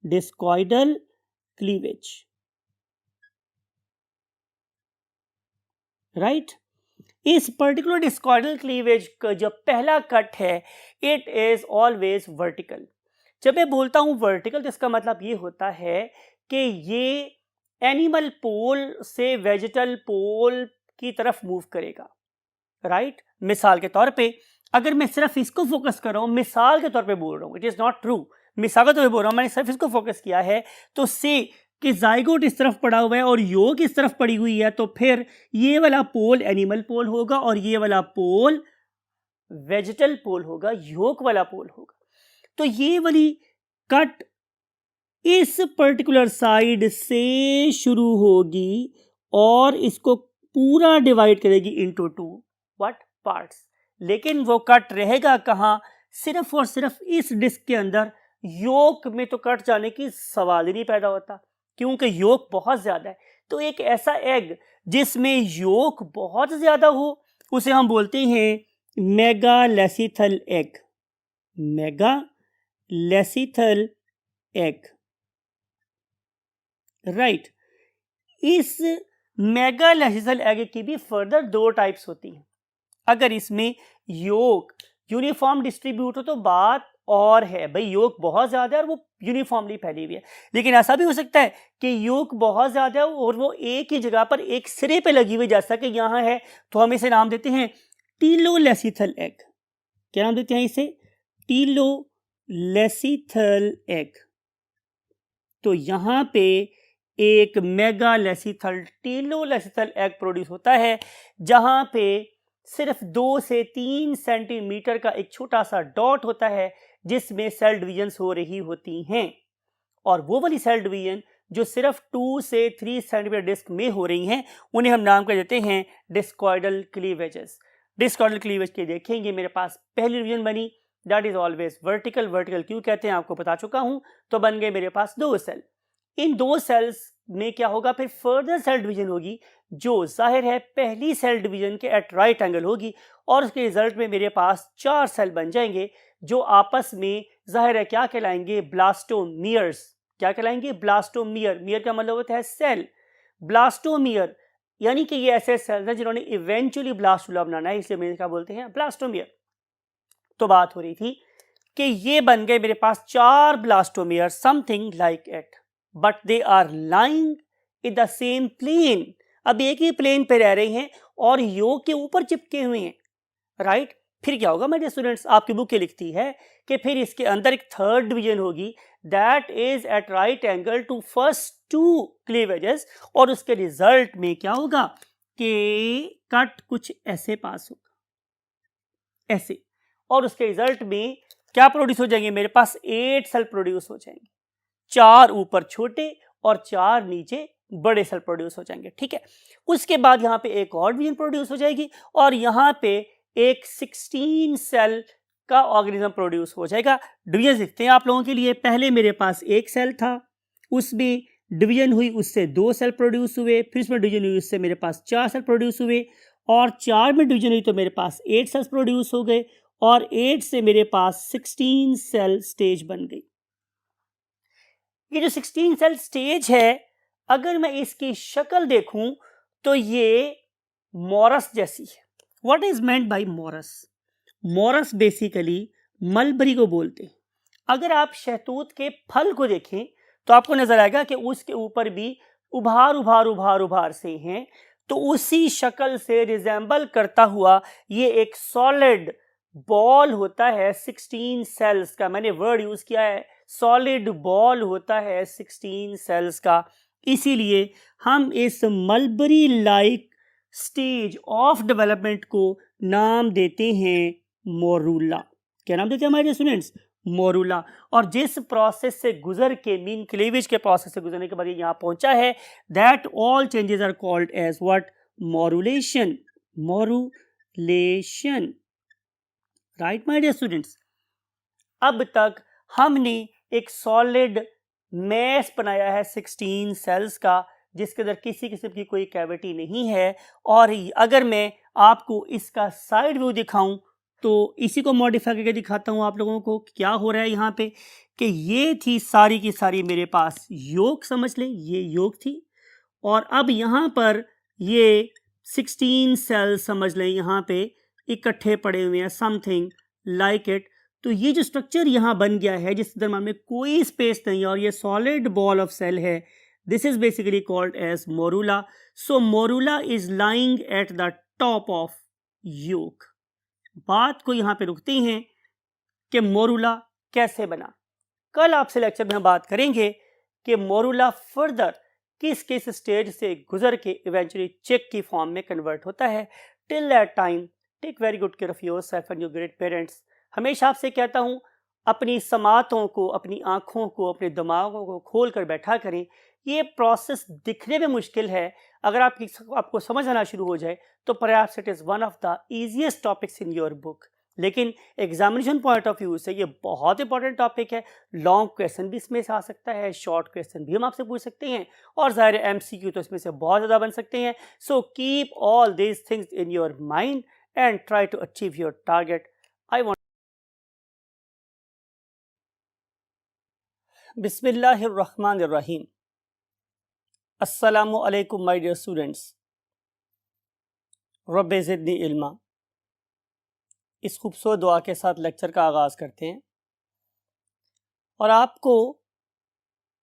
Discoidal cleavage, right. इस पर्टिकुलर डिस्कॉइडल क्लीवेज का जो पहला कट है, इट इज ऑलवेज वर्टिकल। जब मैं बोलता हूं वर्टिकल तो इसका मतलब ये होता है कि ये एनिमल पोल से वेजिटल पोल की तरफ मूव करेगा, राइट। मिसाल के तौर पे अगर मैं सिर्फ इसको फोकस कर रहा हूं, मिसाल के तौर पे बोल रहा हूं, इट इज नॉट ट्रू, मिसाल के तौर पे बोल रहा हूं, मैंने सिर्फ इसको फोकस किया है, तो से कि जाइगोट इस तरफ पड़ा हुआ है और योक इस तरफ पड़ी हुई है, तो फिर ये वाला पोल एनिमल पोल होगा और ये वाला पोल वेजिटल पोल होगा, योक वाला पोल होगा। तो ये वाली कट इस पर्टिकुलर साइड से शुरू होगी और इसको पूरा डिवाइड करेगी इनटू टू व्हाट, पार्ट्स। लेकिन वो कट रहेगा कहां, सिर्फ और सिर्फ इस डिस्क के अंदर। योक में तो कट जाने की सवाल ही नहीं पैदा होता क्योंकि योक बहुत ज्यादा है। तो एक ऐसा एग जिसमें योक बहुत ज्यादा हो उसे हम बोलते हैं megalecithal egg. Megalecithal egg, right. इस मेगालेसिथल एग की भी फर्दर दो टाइप्स होती हैं। अगर इसमें योक यूनिफॉर्म डिस्ट्रीब्यूट हो तो बात और है, भाई योक बहुत ज्यादा है और वो यूनिफॉर्मली फैली हुई है। लेकिन ऐसा भी हो सकता है कि योक बहुत ज्यादा है और वो एक ही जगह पर एक सिरे पे लगी हुई, जैसा कि यहां है, तो हम इसे नाम देते हैं टीलोलेसिथल एग। क्या नाम देते हैं इसे, टीलोलेसिथल एग। तो यहां पे एक मेगालेसिथल टीलोलेसिथल एग प्रोड्यूस होता है जहां पे सिर्फ 2 से 3 सेंटीमीटर का एक छोटा सा डॉट होता है जिसमें सेल डिवीजन्स हो रही होती हैं। और वो वाली सेल डिवीजन जो सिर्फ 2 से 3 सेंटीमीटर डिस्क में हो रही हैं उन्हें हम नाम कर देते हैं डिस्कॉइडल क्लीवेजेस। डिस्कॉइडल क्लीवेज के देखेंगे मेरे पास पहली डिवीजन बनी, that is always vertical. Vertical क्यों कहते हैं आपको बता चुका हूं। तो बन गए मेरे पास दो सेल। इन दो सेल्स में क्या होगा, फिर फर्दर सेल डिवीजन होगी जो जाहिर है पहली सेल डिवीजन के एट राइट एंगल होगी, और उसके रिजल्ट में मेरे पास 4 सेल बन जाएंगे जो आपस में जाहिर है क्या कहलाएंगे, ब्लास्टोमियर्स। क्या कहलाएंगे, ब्लास्टोमियर। मियर का मतलब होता है सेल। ब्लास्टोमियर यानी कि ये ऐसे सेल्स हैं जिन्होंने इवेंचुअली ब्लास्टुला बनाना है, इसलिए मेरे क्या बोलते हैं, ब्लास्टोमियर। तो बात हो रही थी कि ये बन गए मेरे पास 4 blastomere, something like it, but they are lying in the same plane. अब एक ही प्लेन पे रह रहे हैं और योग के ऊपर चिपके हुए हैं, राइट। फिर क्या होगा मेरे स्टूडेंट्स, आपकी बुक ये लिखती है कि फिर इसके अंदर एक थर्ड डिवीजन होगी that is at right angle to first 2 cleavages, और उसके रिजल्ट में क्या होगा कि कट कुछ ऐसे पास होगा, ऐसे, और उसके रिजल्ट में क्या प्रोड्यूस हो जाएंगे, मेरे पास 8 सेल प्रोड्यूस हो जाएंगे, 4 ऊपर छोटे और 4 नीचे बड़े सेल प्रोड्यूस हो जाएंगे, ठीक है। उसके बाद यहाँ पे एक और डिवीजन प्रोड्यूस हो जाएगी और यहाँ पे एक 16 सेल का ऑर्गेनिज्म प्रोड्यूस हो जाएगा। डिवीजन लिखते हैं आप लोगों के लिए। पहले मेरे पास एक सेल था, उसमें डिवीजन हुई, उससे 2 सेल प्रोड्यूस हुए, फिर उसमें डिवीजन हुई, उससे मेरे पास 4 सेल प्रोड्यूस हुए, और 4 में डिवीजन हुई तो मेरे पास 8 सेल्स प्रोड्यूस हो गए, और 8 से मेरे पास 16 सेल स्टेज बन गई। ये जो 16 सेल स्टेज है, अगर मैं इसकी शक्ल देखूं तो ये मोरस जैसी है। What is meant by Morris? Morris basically mulberry को बोलते हैं। अगर आप शहतूत के फल को देखें तो आपको नजर आएगा कि उसके ऊपर भी उभार उभार उभार उभार से हैं, तो उसी शक्ल से रिजेंबल करता हुआ ये एक सॉलिड बॉल होता है 16 सेल्स का। मैंने वर्ड यूज किया है, सॉलिड बॉल होता है 16 सेल्स का। इसीलिए हम इस mulberry like stage of development को नाम देते हैं मोरूला। क्या नाम देते हैं हमारे स्टूडेंट्स? मोरूला। और जिस प्रोसेस से गुजर के, मीन क्लीवेज के प्रोसेस से गुजरने के बाद ये यहाँ पहुंचा है, that all changes are called as what? Morulation. Morulation, right my dear students. अब तक हमने एक सॉलिड मैस बनाया है 16 सेल्स का, जिसके अंदर किसी किस्म की कोई कैविटी नहीं है। और अगर मैं आपको इसका साइड व्यू दिखाऊं तो इसी को मॉडिफाई करके दिखाता हूं आप लोगों को क्या हो रहा है यहाँ पे, कि ये थी सारी की सारी मेरे पास योग, समझ लें ये योग थी, और अब यहाँ पर ये 16 सेल्स समझ लें यहाँ पे इकट्ठे पड़े हुए हैं, समथिंग लाइक इट। तो ये जो स्ट्रक्चर यहाँ बन गया है जिसके दरम्यान में कोई स्पेस नहीं है और ये सॉलिड बॉल ऑफ सेल है, this is basically called as morula. So morula is lying at the top of yolk. बात को यहाँ पे रुकते हैं कि मोरूला कैसे बना। कल आपसे लेक्चर में हम बात करेंगे कि मोरूला फर्दर किस किस स्टेज से गुजर के इवेंचुअली चेक की फॉर्म में कन्वर्ट होता है। Till that time take very good care of yourself and your great parents. हमेशा आपसे कहता हूँ अपनी समातों को, अपनी आँखों को, अपने दिमागों को खोल कर बैठा करें। ये प्रोसेस दिखने में मुश्किल है, अगर आपको समझ आना शुरू हो जाए तो perhaps it is one of the easiest topics in your book. लेकिन एग्जामिनेशन पॉइंट ऑफ व्यू से ये बहुत इंपॉर्टेंट टॉपिक है। लॉन्ग क्वेश्चन भी इसमें से आ सकता है, शॉर्ट क्वेश्चन भी हम आपसे पूछ सकते हैं, और ज़ाहिर एमसीक्यू तो इसमें से बहुत ज़्यादा बन सकते हैं। So keep all these things in your mind and try to achieve your target. I want बिस्मिल्लाहिर्रहमानिर्रहीम। अस्सलामु अलैकुम माय डियर स्टूडेंट्स। रब्बे ज़िदनी इल्मा। इस खूबसूरत दुआ के साथ लेक्चर का आगाज़ करते हैं और आपको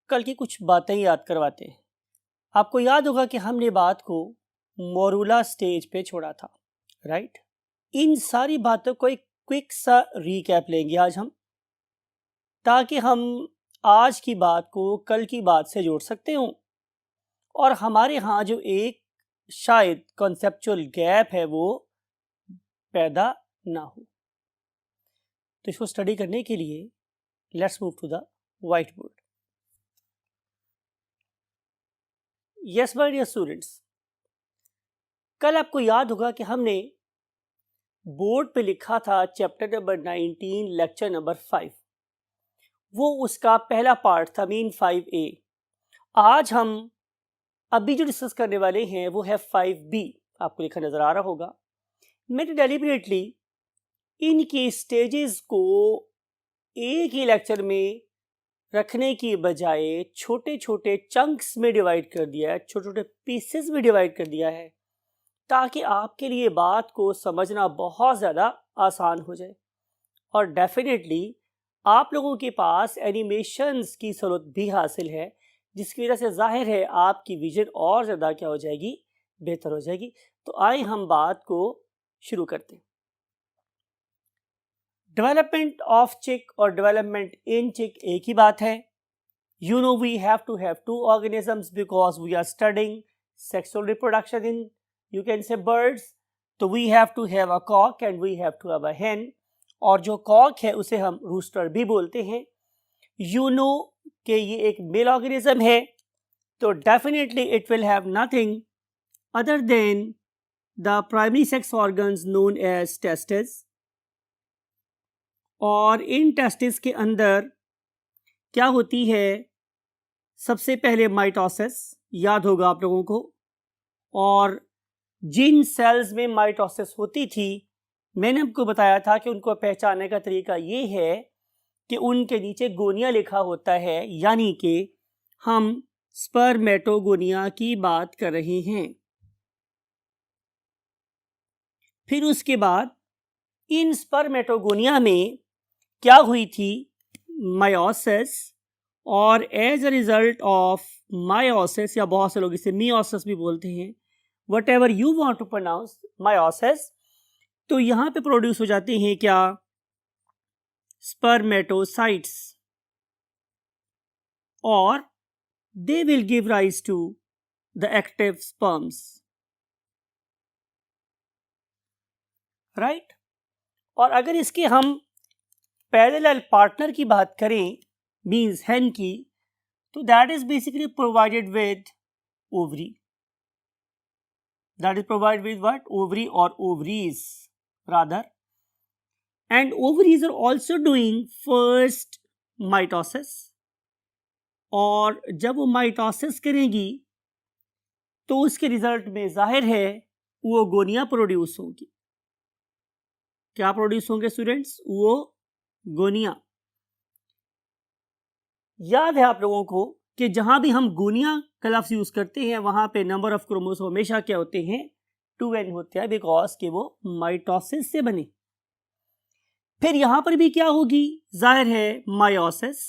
कल की कुछ बातें याद करवाते हैं। आपको याद होगा कि हमने बात को मोरूला स्टेज पे छोड़ा था, राइट। इन सारी बातों को एक क्विक सा रीकैप लेंगे आज हम, ताकि हम आज की बात को कल की बात से जोड़ सकते हों और हमारे यहाँ जो एक शायद कॉन्सेप्चुअल गैप है वो पैदा ना हो। तो इसको स्टडी करने के लिए let's move to the white board. Yes my dear students, कल आपको याद होगा कि हमने बोर्ड पे लिखा था चैप्टर नंबर 19 लेक्चर नंबर 5, वो उसका पहला पार्ट था मीन 5A। आज हम अभी जो डिस्कस करने वाले हैं वो है 5B, आपको लिखा नजर आ रहा होगा। मैंने डेलिबरेटली इनके स्टेजेस को एक ही लेक्चर में रखने की बजाय छोटे छोटे चंक्स में डिवाइड कर दिया है, छोटे छोटे पीसेस में डिवाइड कर दिया है, ताकि आपके लिए बात को समझना बहुत ज़्यादा आसान हो जाए। और डेफिनेटली आप लोगों के पास एनिमेशंस की ज़रूरत भी हासिल है, जिसकी वजह से जाहिर है आपकी विजन और ज़्यादा क्या हो जाएगी, बेहतर हो जाएगी। तो आइए हम बात को शुरू करते हैं। डेवलपमेंट ऑफ चिक और डेवलपमेंट इन चिक एक ही बात है। You know we have to have two organisms because we are studying sexual reproduction in, you can say, birds. तो we have to have a cock and we have to have a hen. और जो Kock है उसे हम rooster भी बोलते हैं। You know कि ये एक मेल ऑर्गेनिज्म है, तो definitely it will have nothing other than the primary sex organs known as testis. और इन टेस्टिस के अंदर क्या होती है, सबसे पहले माइटोसिस, याद होगा आप लोगों को। और जिन सेल्स में माइटोसिस होती थी मैंने आपको बताया था कि उनको पहचानने का तरीका ये है कि उनके नीचे गोनिया लिखा होता है, यानी कि हम स्पर्मेटोगोनिया की बात कर रहे हैं। फिर उसके बाद इन स्पर्मेटोगोनिया में क्या हुई थी, मायोसिस। और as a result of meiosis, या बहुत से लोग इसे मियोसिस भी बोलते हैं, whatever you want to pronounce, meiosis, तो यहाँ पे प्रोड्यूस हो जाते हैं क्या, स्पर्मेटोसाइट्स, और they will give rise to the active sperms, right. और अगर इसके हम पैरेलल पार्टनर की बात करें, मीन्स hen की, तो that is basically provided with ovary. That is provided with what? Ovary or ovaries rather. And ovaries are also doing first mitosis. और जब वो माइटोसिस करेंगी तो उसके रिजल्ट में जाहिर है वो गोनिया प्रोड्यूस होगी। क्या प्रोड्यूस होंगे स्टूडेंट्स? वो गोनिया। याद है आप लोगों को कि जहां भी हम गोनिया का लफ्ज़ यूज करते हैं वहां पे नंबर ऑफ क्रोमोसोम हमेशा क्या होते हैं, 2n होते हैं, बिकॉज के वो माइटोसिस से बने। फिर यहां पर भी क्या होगी, जाहिर है मायोसिस।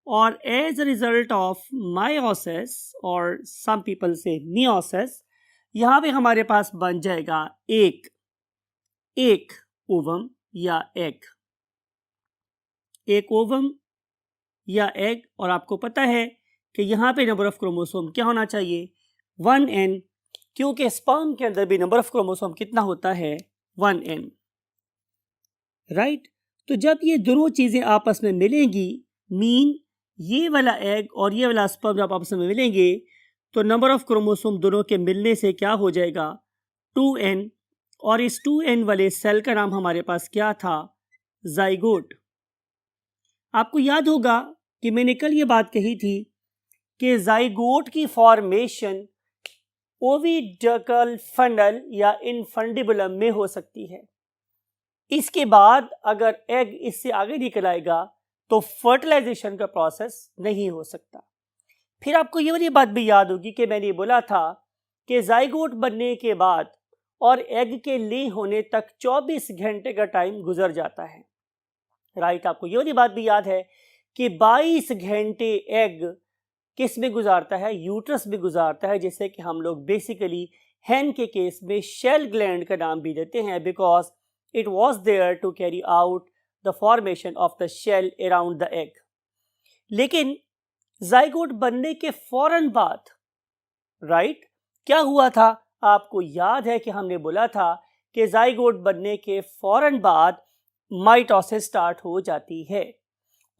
और as a result of meiosis, और सम पीपल से मियोसिस, यहां पे हमारे पास बन जाएगा एक ओवम या एग, एक ओवम या एग। और आपको पता है कि यहाँ पे नंबर ऑफ क्रोमोसोम क्या होना चाहिए, 1n, क्योंकि स्पर्म के अंदर भी नंबर ऑफ क्रोमोसोम कितना होता है, 1n, राइट। तो जब ये दोनों चीज़ें आपस में मिलेंगी, मीन ये वाला एग और ये वाला स्पर्म जब आपस में मिलेंगे, तो नंबर ऑफ क्रोमोसोम दोनों के मिलने से क्या हो जाएगा, 2n। और इस 2n वाले सेल का नाम हमारे पास क्या था, जाइगोट। आपको याद होगा कि मैंने कल ये बात कही थी कि जाइगोट की फॉर्मेशन ओविडकल फंडल या इनफंडिबुलम में हो सकती है। इसके बाद अगर एग इससे आगे निकल आएगा तो फर्टिलाइजेशन का प्रोसेस नहीं हो सकता। फिर आपको ये वाली बात भी याद होगी कि मैंने बोला था कि जाइगोट बनने के बाद और एग के ले होने तक 24 घंटे का टाइम गुजर जाता है, राइट। आपको ये वाली बात भी याद है कि 22 घंटे एग किस में गुजारता है, यूट्रस में गुजारता है, जिसे कि हम लोग बेसिकली hen के केस में शेल ग्लैंड का नाम भी देते हैं, because it was there to carry out the formation of the shell around the egg. लेकिन जाइगोट बनने के फौरन बाद, राइट, क्या हुआ था, आपको याद है कि हमने बोला था कि जाइगोट बनने के फौरन बाद माइटोसिस स्टार्ट हो जाती है।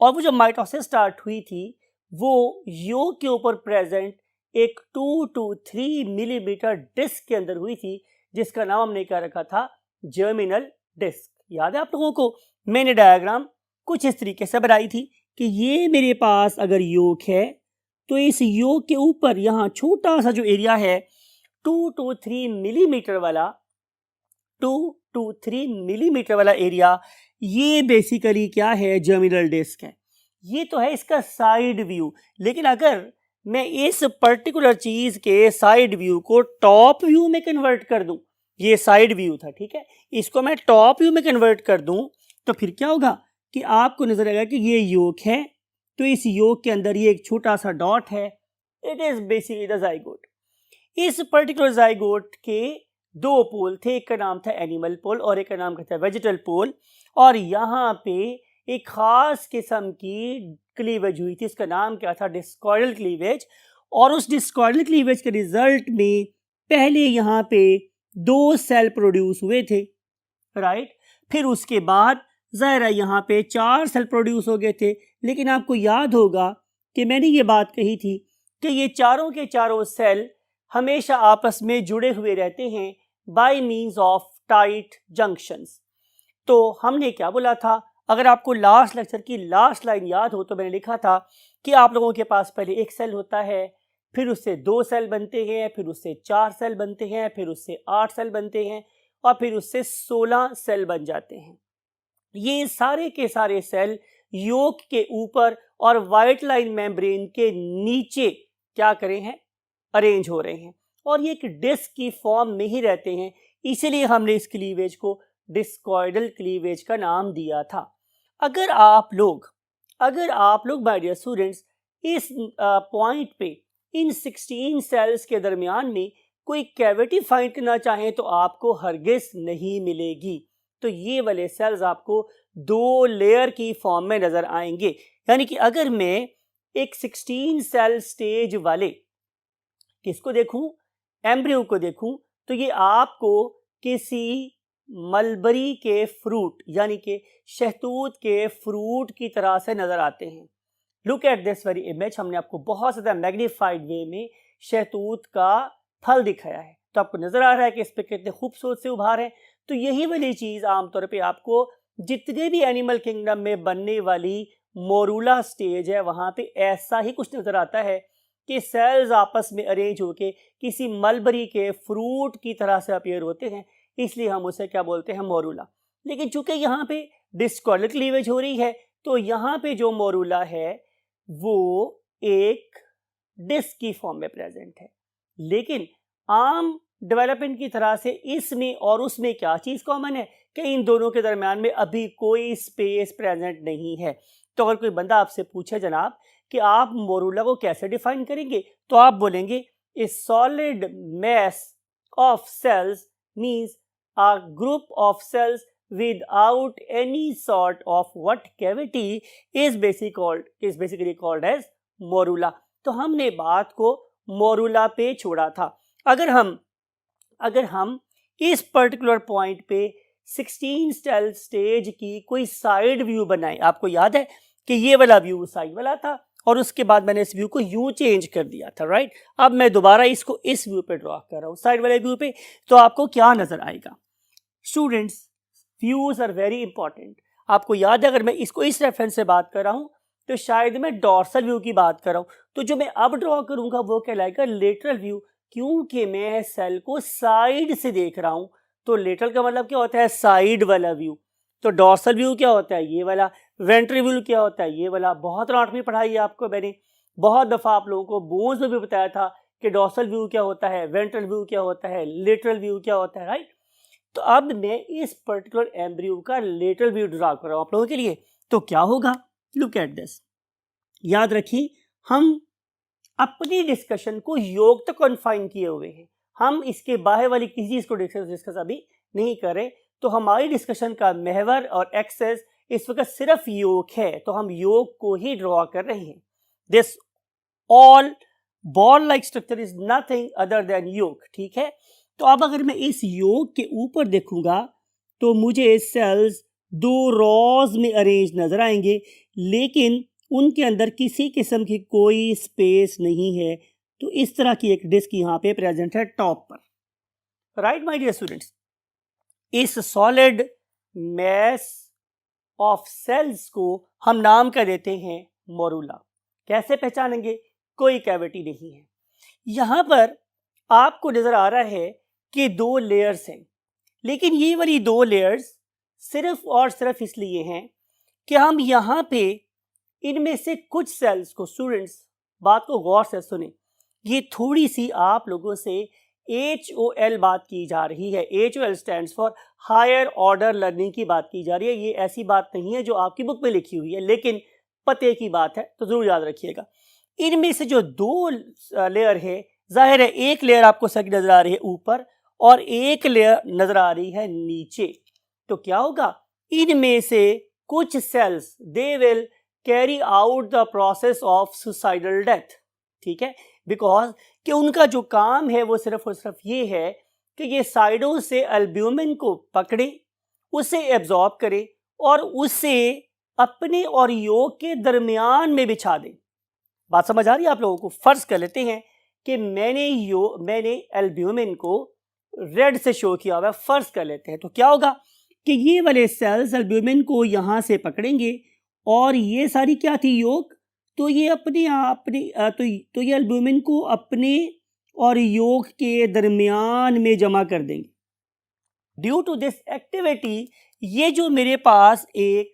और वो जो माइटोसिस स्टार्ट हुई थी वो योग के ऊपर प्रेजेंट एक 2 to 3 मिलीमीटर डिस्क के अंदर हुई थी, जिसका नाम हमने क्या रखा था, जर्मिनल डिस्क। याद है आप लोगों को? मैंने डायग्राम कुछ इस तरीके से बनाई थी कि ये मेरे पास अगर योग है तो इस योग के ऊपर यहाँ छोटा सा जो एरिया है 2 to 3 मिलीमीटर वाला 2 to 3 मिलीमीटर वाला एरिया, ये बेसिकली क्या है, जर्मिनल डिस्क है। ये तो है इसका साइड व्यू। लेकिन अगर मैं इस पर्टिकुलर चीज के साइड व्यू को टॉप व्यू में कन्वर्ट कर दूं, ये साइड व्यू था, ठीक है, इसको मैं टॉप व्यू में कन्वर्ट कर दूं, तो फिर क्या होगा कि आपको नजर आएगा कि ये योग है, तो इस योग के अंदर ये एक छोटा सा डॉट है, it is basically the zygote. इस पर्टिकुलर जाइगोट के दो पोल थे, एक का नाम था एनिमल पोल और एक का नाम था वेजिटल पोल, और यहाँ पे एक खास किस्म की क्लीवेज हुई थी, इसका नाम क्या था, डिस्कॉइडल क्लीवेज। और उस डिस्कॉइडल क्लीवेज के रिजल्ट में पहले यहाँ पे 2 सेल प्रोड्यूस हुए थे, राइट। फिर उसके बाद ज़ाहिर है यहाँ पे 4 सेल प्रोड्यूस हो गए थे। लेकिन आपको याद होगा कि मैंने ये बात कही थी कि ये चारों के चारों सेल हमेशा आपस में जुड़े हुए रहते हैं by means of tight junctions. तो हमने क्या बोला था, अगर आपको लास्ट लेक्चर की लास्ट लाइन याद हो तो मैंने लिखा था कि आप लोगों के पास पहले एक सेल होता है, फिर उससे 2 सेल बनते हैं, फिर उससे 4 सेल बनते हैं, फिर उससे 8 सेल बनते हैं, और फिर उससे 16 सेल बन जाते हैं। ये सारे के सारे सेल योक के ऊपर और वाइट लाइन मेम्ब्रेन के नीचे क्या करे हैं, अरेंज हो रहे हैं, और ये एक डिस्क की फॉर्म में ही रहते हैं। इसीलिए हमने इस क्लीवेज को डिस्कॉइडल क्लीवेज का नाम दिया था। अगर आप लोग माय डियर स्टूडेंट्स इस पॉइंट पे इन 16 सेल्स के दरमियान में कोई कैविटी फाइंड करना चाहें तो आपको हरगिज नहीं मिलेगी। तो ये वाले सेल्स आपको 2 लेयर की फॉर्म में नजर आएंगे। यानी कि अगर मैं एक 16 सेल स्टेज वाले किसको देखूं, एम्ब्रियो को देखूं, तो ये आपको किसी मलबरी के फ्रूट यानी कि शहतूत के फ्रूट की तरह से नजर आते हैं। Look at this very image, हमने आपको बहुत ज़्यादा मैग्नीफाइड वे में शहतूत का फल दिखाया है, तो आपको नजर आ रहा है कि इस पे कितने खूबसूरत से उभार हैं। तो यही वाली चीज़ आमतौर पे आपको जितने भी एनिमल किंगडम में बनने वाली मोरूला स्टेज है वहाँ पे ऐसा ही कुछ नजर आता है कि सेल्स आपस में अरेंज होके किसी मलबरी के फ्रूट की तरह से अपीयर होते हैं, इसलिए हम उसे क्या बोलते हैं, मोरूला। लेकिन चूंकि यहाँ पे डिस्कॉइडल क्लीवेज हो रही है, तो यहाँ पे जो मोरूला है वो एक डिस्क की फॉर्म में प्रेजेंट है। लेकिन आम डेवलपमेंट की तरह से इसमें और उसमें क्या चीज़ कॉमन है कि इन दोनों के दरमियान में अभी कोई स्पेस प्रेजेंट नहीं है। तो अगर कोई बंदा आपसे पूछे जनाब कि आप मोरूला को कैसे डिफाइन करेंगे, तो आप बोलेंगे a solid mass of cells means a group of cells without any sort of what cavity is basically called as morula। तो हमने बात को मोरूला पे छोड़ा था। अगर हम इस पर्टिकुलर पॉइंट पे 16 सेल स्टेज की कोई साइड व्यू बनाए, आपको याद है कि ये वाला व्यू साइड वाला था और उसके बाद मैंने इस व्यू को यूं चेंज कर दिया था, राइट। अब मैं दोबारा इसको इस व्यू पे ड्रॉ कर रहा हूँ, साइड वाले व्यू पे, तो आपको क्या नजर आएगा students, views are very important. आपको याद है अगर मैं इसको इस रेफरेंस से बात कर रहा हूं तो शायद मैं डॉर्सल व्यू की बात कर रहा हूं, तो जो मैं अब ड्रॉ करूंगा वो कहलाएगा लेटरल व्यू, क्योंकि मैं सेल को साइड से देख रहा हूं। तो लेटरल का मतलब क्या होता है, साइड वाला व्यू। तो डॉर्सल व्यू क्या होता है, ये वाला। वेंट्रल व्यू क्या होता है, ये वाला। बहुत एनाटॉमी पढ़ाई है आपको मैंने, बहुत दफा आप लोगों को बोन्स में भी बताया था कि डॉर्सल व्यू क्या होता है, वेंट्रल व्यू क्या होता है, लेटरल व्यू क्या होता है, राइट। तो अब मैं इस पर्टिकुलर एम्ब्रियो का लेटरल व्यू ड्रा कर रहा हूं आप लोगों के लिए। तो क्या होगा, लुक एट दिस। याद रखिए हम अपनी डिस्कशन को योग तक कन्फाइन किए हुए हैं, हम इसके बाहर वाली किसी चीज को डिस्कस अभी नहीं कर रहे। तो हमारी डिस्कशन का महवर और एक्सेस इस वक्त सिर्फ योग है, तो हम योग को ही ड्रॉ कर रहे हैं। This all ball like structure is nothing other then योग, ठीक है। तो अब अगर मैं इस योग के ऊपर देखूंगा तो मुझे सेल्स 2 रॉज में अरेंज नजर आएंगे, लेकिन उनके अंदर किसी किस्म की कोई स्पेस नहीं है। तो इस तरह की एक डिस्क यहाँ पे प्रेजेंट है टॉप पर, राइट माय डियर स्टूडेंट्स। इस सॉलिड मैस ऑफ सेल्स को हम नाम कर देते हैं मोरूला। कैसे पहचानेंगे, कोई कैविटी नहीं है। यहाँ पर आपको नजर आ रहा है कि 2 लेयर्स हैं, लेकिन ये वाली 2 लेयर्स सिर्फ और सिर्फ इसलिए हैं कि हम यहाँ पे इनमें से कुछ सेल्स को, स्टूडेंट्स बात को गौर से सुने, ये थोड़ी सी आप लोगों से HOL बात की जा रही है। HOL stands for higher order learning की बात की जा रही है। ये ऐसी बात नहीं है जो आपकी बुक में लिखी हुई है, लेकिन पते की बात है तो जरूर याद रखिएगा। इनमें से जो 2 लेयर है, जाहिर है एक लेयर आपको सर्किट नजर आ रही है ऊपर और एक लेयर नजर आ रही है नीचे। तो क्या होगा, इनमें से कुछ cells they will carry out the process of suicidal death, ठीक है, बिकॉज कि उनका जो काम है वो सिर्फ और सिर्फ ये है कि ये साइडों से एल्ब्यूमिन को पकड़े, उसे एब्जॉर्ब करे और उसे अपने और योग के दरमियान में बिछा दे। बात समझ आ रही है आप लोगों को? फर्ज कर लेते हैं कि मैंने एल्ब्यूमिन को रेड से शो किया हुआ है, फर्ज कर लेते हैं। तो क्या होगा कि ये वाले सेल्स एल्ब्यूमिन को यहाँ से पकड़ेंगे और ये सारी क्या थी, योग, तो ये तो ये एल्ब्यूमिन को अपने और योग के दरमियान में जमा कर देंगे। ड्यू टू दिस एक्टिविटी ये जो मेरे पास एक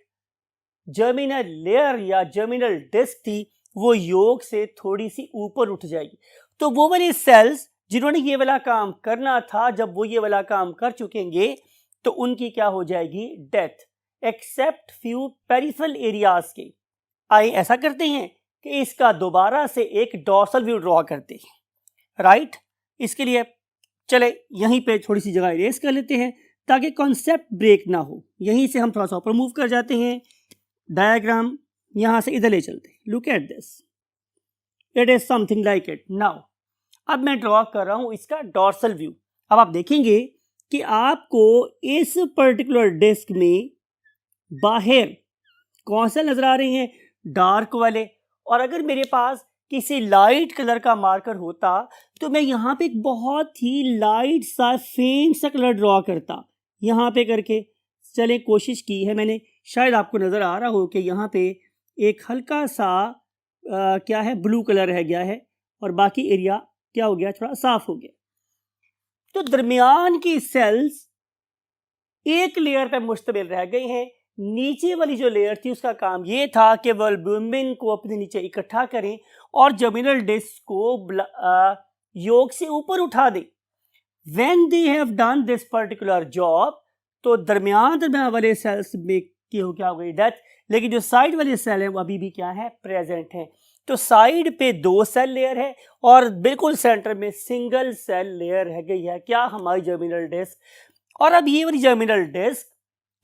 जर्मिनल लेयर या जर्मिनल डिस्क थी वो योग से थोड़ी सी ऊपर उठ जाएगी। तो वो वाले सेल्स जिन्होंने ये वाला काम करना था, जब वो ये वाला काम कर चुकेंगे तो उनकी क्या हो जाएगी, death, except few peripheral areas के। आइए ऐसा करते हैं कि इसका दोबारा से एक डॉर्सल व्यू ड्रॉ करते हैं, राइट। इसके लिए चले यहीं पे थोड़ी सी जगह इरेज कर लेते हैं ताकि कॉन्सेप्ट ब्रेक ना हो। यहीं से हम थोड़ा सा ऊपर मूव कर जाते हैं, डायग्राम यहां से इधर ले चलते हैं। Look at this, it is something like it. Now अब मैं ड्रॉ कर रहा हूं इसका डॉर्सल व्यू। अब आप देखेंगे कि आपको इस पर्टिकुलर डिस्क में बाहर कौन से नजर आ रहे हैं, डार्क वाले। और अगर मेरे पास किसी लाइट कलर का मार्कर होता तो मैं यहाँ पे एक बहुत ही लाइट सा फेंट सा कलर ड्रॉ करता, यहाँ पे करके। चले कोशिश की है मैंने, शायद आपको नज़र आ रहा हो कि यहाँ पे एक हल्का सा क्या है, ब्लू कलर रह गया है और बाकी एरिया क्या हो गया, थोड़ा साफ हो गया। तो दरमियान की सेल्स एक लेयर पे मुश्तमिल रह गई हैं। नीचे वाली जो लेयर थी उसका काम ये था कि वह एल्ब्यूमिन को अपने नीचे इकट्ठा करें और जर्मिनल डिस्क को योग से ऊपर उठा दें। When they have done this particular job, तो दरमियान वाले सेल्स में क्या हो गई, डेथ। लेकिन जो साइड वाले सेल हैं वो अभी भी क्या है, प्रेजेंट हैं। तो साइड पे 2 सेल लेयर है और बिल्कुल सेंटर में सिंगल सेल लेयर रह गई है, क्या, हमारी जर्मिनल डिस्क। और अब ये वाली जर्मिनल डिस्क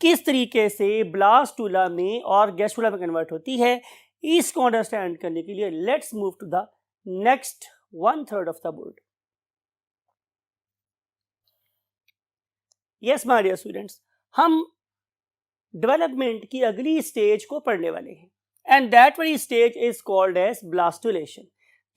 किस तरीके से ब्लास्टुला में और गैस्ट्रुला में कन्वर्ट होती है, इसको अंडरस्टैंड करने के लिए let's move to the next 1/3 of the board. Yes my dear students, हम डेवलपमेंट की अगली स्टेज को पढ़ने वाले हैं and that very stage is called as blastulation.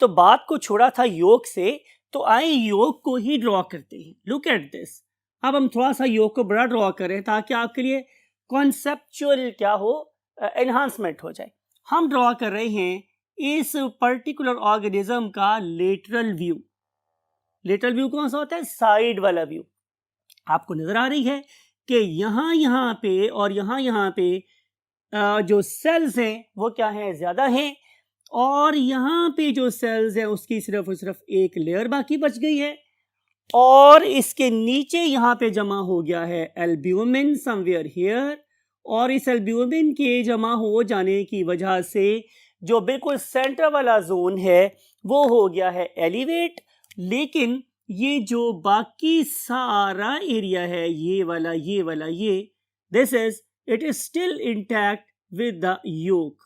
तो बात को छोड़ा था योग से, तो आइए योग को ही ड्रॉ करते हैं। Look at this. अब हम थोड़ा सा योग को बड़ा ड्रॉ करें ताकि आपके लिए कॉन्सेप्चुअल क्या हो, एनहांसमेंट हो जाए। हम ड्रॉ कर रहे हैं इस पर्टिकुलर ऑर्गेनिज्म का लेटरल व्यू। लेटरल व्यू कौन सा होता है, साइड वाला व्यू। आपको नजर आ रही है कि यहाँ पे और यहाँ पे जो सेल्स हैं वो क्या हैं, ज्यादा हैं, और यहाँ पे जो सेल्स हैं उसकी सिर्फ और सिर्फ एक लेयर बाकी बच गई है। और इसके नीचे यहाँ पे जमा हो गया है एल्ब्यूमिन समवेयर हियर, और इस एल्ब्यूमिन के जमा हो जाने की वजह से जो बिल्कुल सेंटर वाला जोन है वो हो गया है एलिवेट। लेकिन ये जो बाकी सारा एरिया है, ये वाला ये this is it is still intact with the yolk.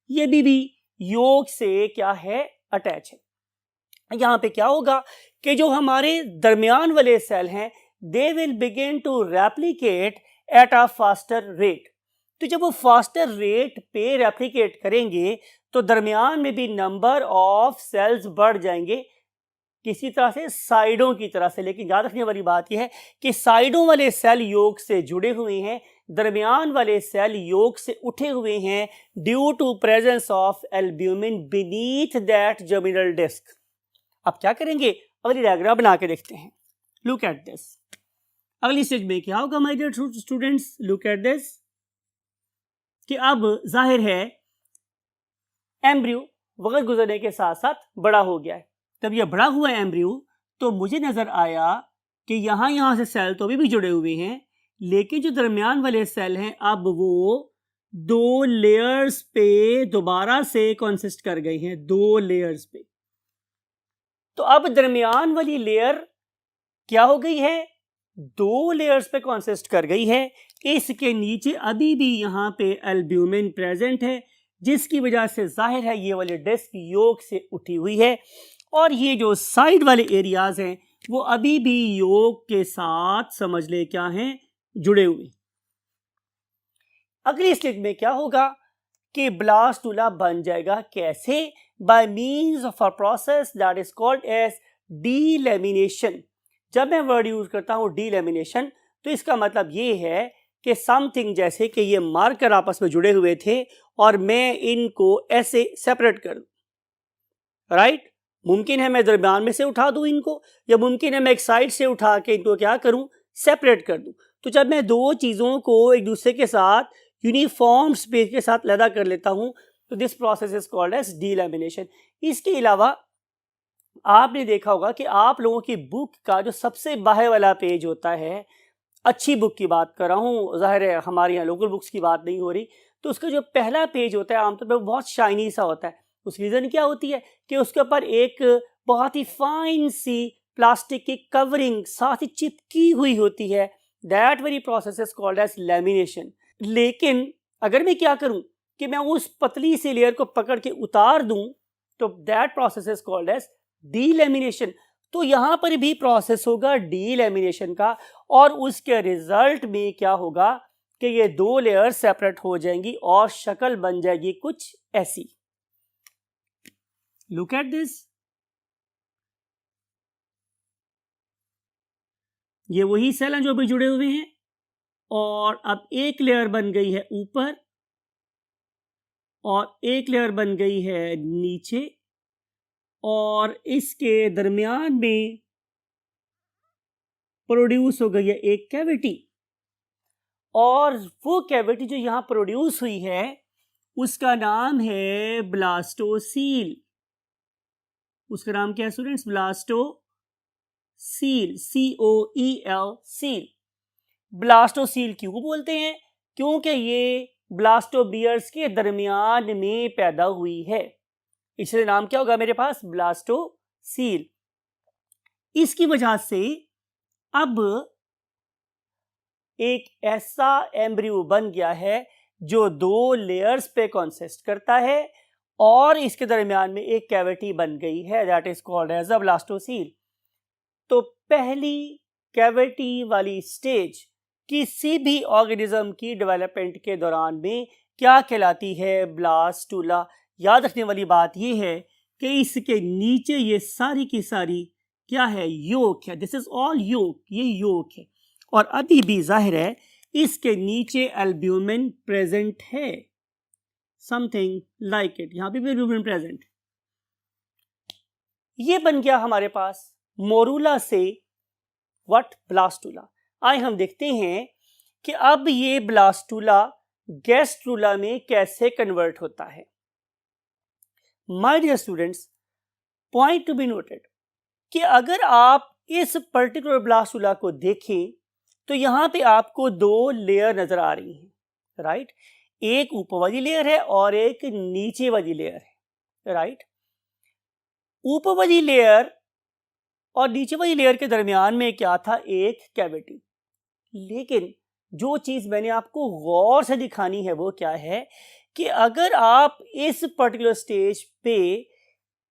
ये भी योक से क्या है, अटैच है। यहाँ पे क्या होगा कि जो हमारे दरमियान वाले सेल हैं they will begin to replicate at a faster rate. तो जब वो फास्टर रेट पे रेप्लिकेट करेंगे तो दरमियान में भी नंबर ऑफ सेल्स बढ़ जाएंगे, किसी तरह से साइडों की तरह से। लेकिन याद रखने वाली बात यह है कि साइडों वाले सेल योग से जुड़े हुए हैं, दरमियान वाले सेल yolk से उठे हुए हैं due to presence of albumin beneath that germinal disc. अब क्या करेंगे, अगली डायग्राम बना के देखते हैं। Look at this. अगली स्टेज में क्या होगा my dear students, look at this कि अब जाहिर है एम्ब्रियो वक्त गुजरने के साथ साथ बड़ा हो गया है। तब यह बड़ा हुआ एम्ब्रियो तो मुझे नजर आया कि यहां से सेल तो अभी भी जुड़े हुए हैं, लेकिन जो दरमियान वाले सेल हैं अब वो 2 लेयर्स पे दोबारा से कॉन्सिस्ट कर गए हैं, 2 लेयर्स पे। तो अब दरमियान वाली लेयर क्या हो गई है, 2 लेयर्स पे कॉन्सिस्ट कर गई है। इसके नीचे अभी भी यहां पे एल्ब्यूमिन प्रेजेंट है, जिसकी वजह से जाहिर है ये वाली डिस्क yolk से उठी हुई है, और ये जो साइड वाले एरियाज हैं वो अभी भी yolk के साथ समझ ले क्या हैं, जुड़े हुए। अगली स्टेज में क्या होगा कि ब्लास्टुला बन जाएगा। कैसे? By means of a process that is called as delamination. जब मैं वर्ड यूज करता हूं डीलैमिनेशन तो इसका मतलब ये है कि समथिंग जैसे कि ये मार्कर आपस में जुड़े हुए थे और मैं इनको ऐसे सेपरेट कर दूं। राइट? मुमकिन है मैं दरमियान में से उठा दूं इनको, या मुमकिन है मैं एक साइड से उठा के इनको क्या करूं, सेपरेट कर दूं। तो जब मैं 2 चीजों को एक दूसरे के साथ यूनिफॉर्म स्पेस के साथ लदा कर लेता हूं तो this process is called as delamination. इसके अलावा आपने देखा होगा कि आप लोगों की बुक का जो सबसे बाहर वाला पेज होता है, अच्छी बुक की बात कर रहा हूँ, जाहिर है हमारे यहाँ लोकल बुक्स की बात नहीं हो रही, तो उसका जो पहला पेज होता है आमतौर पर बहुत शाइनी सा होता है। उस रीज़न क्या होती है कि उसके ऊपर एक बहुत ही फाइन सी प्लास्टिक की कवरिंग साथ ही चिपकी हुई होती है। That very process is called as lamination. लेकिन अगर मैं क्या करूं कि मैं उस पतली सी लेयर को पकड़ के उतार दूं तो that process is called as delamination. तो यहां पर भी प्रोसेस होगा डीलैमिनेशन का, और उसके रिजल्ट में क्या होगा कि ये 2 लेयर सेपरेट हो जाएंगी और शक्ल बन जाएगी कुछ ऐसी। Look at this. ये वही सेल हैं जो अभी जुड़े हुए हैं, और अब एक लेयर बन गई है ऊपर और एक लेयर बन गई है नीचे, और इसके दरमियान में प्रोड्यूस हो गई है एक कैविटी, और वो कैविटी जो यहां प्रोड्यूस हुई है उसका नाम है ब्लास्टोसील। उसका नाम क्या है students? Blastocoel, COEL, seal. Blastocoel क्यों बोलते हैं? क्योंकि ये ब्लास्टोबियर्स के दरमियान में पैदा हुई है, इसलिए नाम क्या होगा मेरे पास? ब्लास्टोसील। इसकी वजह से अब एक ऐसा एम्ब्रियो बन गया है जो 2 लेयर्स पे कॉन्सिस्ट करता है, और इसके दरमियान में एक कैविटी बन गई है, that is called as a blastocoel. तो पहली कैविटी वाली स्टेज किसी भी ऑर्गेनिज्म की डेवलपमेंट के दौरान में क्या कहलाती है? ब्लास्टुला। याद रखने वाली बात यह है कि इसके नीचे ये सारी की सारी क्या है? योक है। दिस इज ऑल योक, ये योक है, और अभी भी जाहिर है इसके नीचे एल्ब्यूमिन प्रेजेंट है, समथिंग लाइक इट। यहां पे भी एल्ब्यूमिन प्रेजेंट। ये बन गया हमारे पास मोरूला से व्हाट? ब्लास्टुला। आइए हम देखते हैं कि अब ये ब्लास्टुला गैस्ट्रुला में कैसे कन्वर्ट होता है। My dear students, point to be noted कि अगर आप इस पर्टिकुलर ब्लास्टुला को देखें तो यहां पे आपको 2 लेयर नजर आ रही हैं, राइट? एक ऊपर वाली लेयर है और एक नीचे वाली लेयर है, राइट? ऊपर वाली लेयर और नीचे वाली लेयर के दरमियान में क्या था? एक कैविटी। लेकिन जो चीज मैंने आपको गौर से दिखानी है वो क्या है कि अगर आप इस पर्टिकुलर स्टेज पे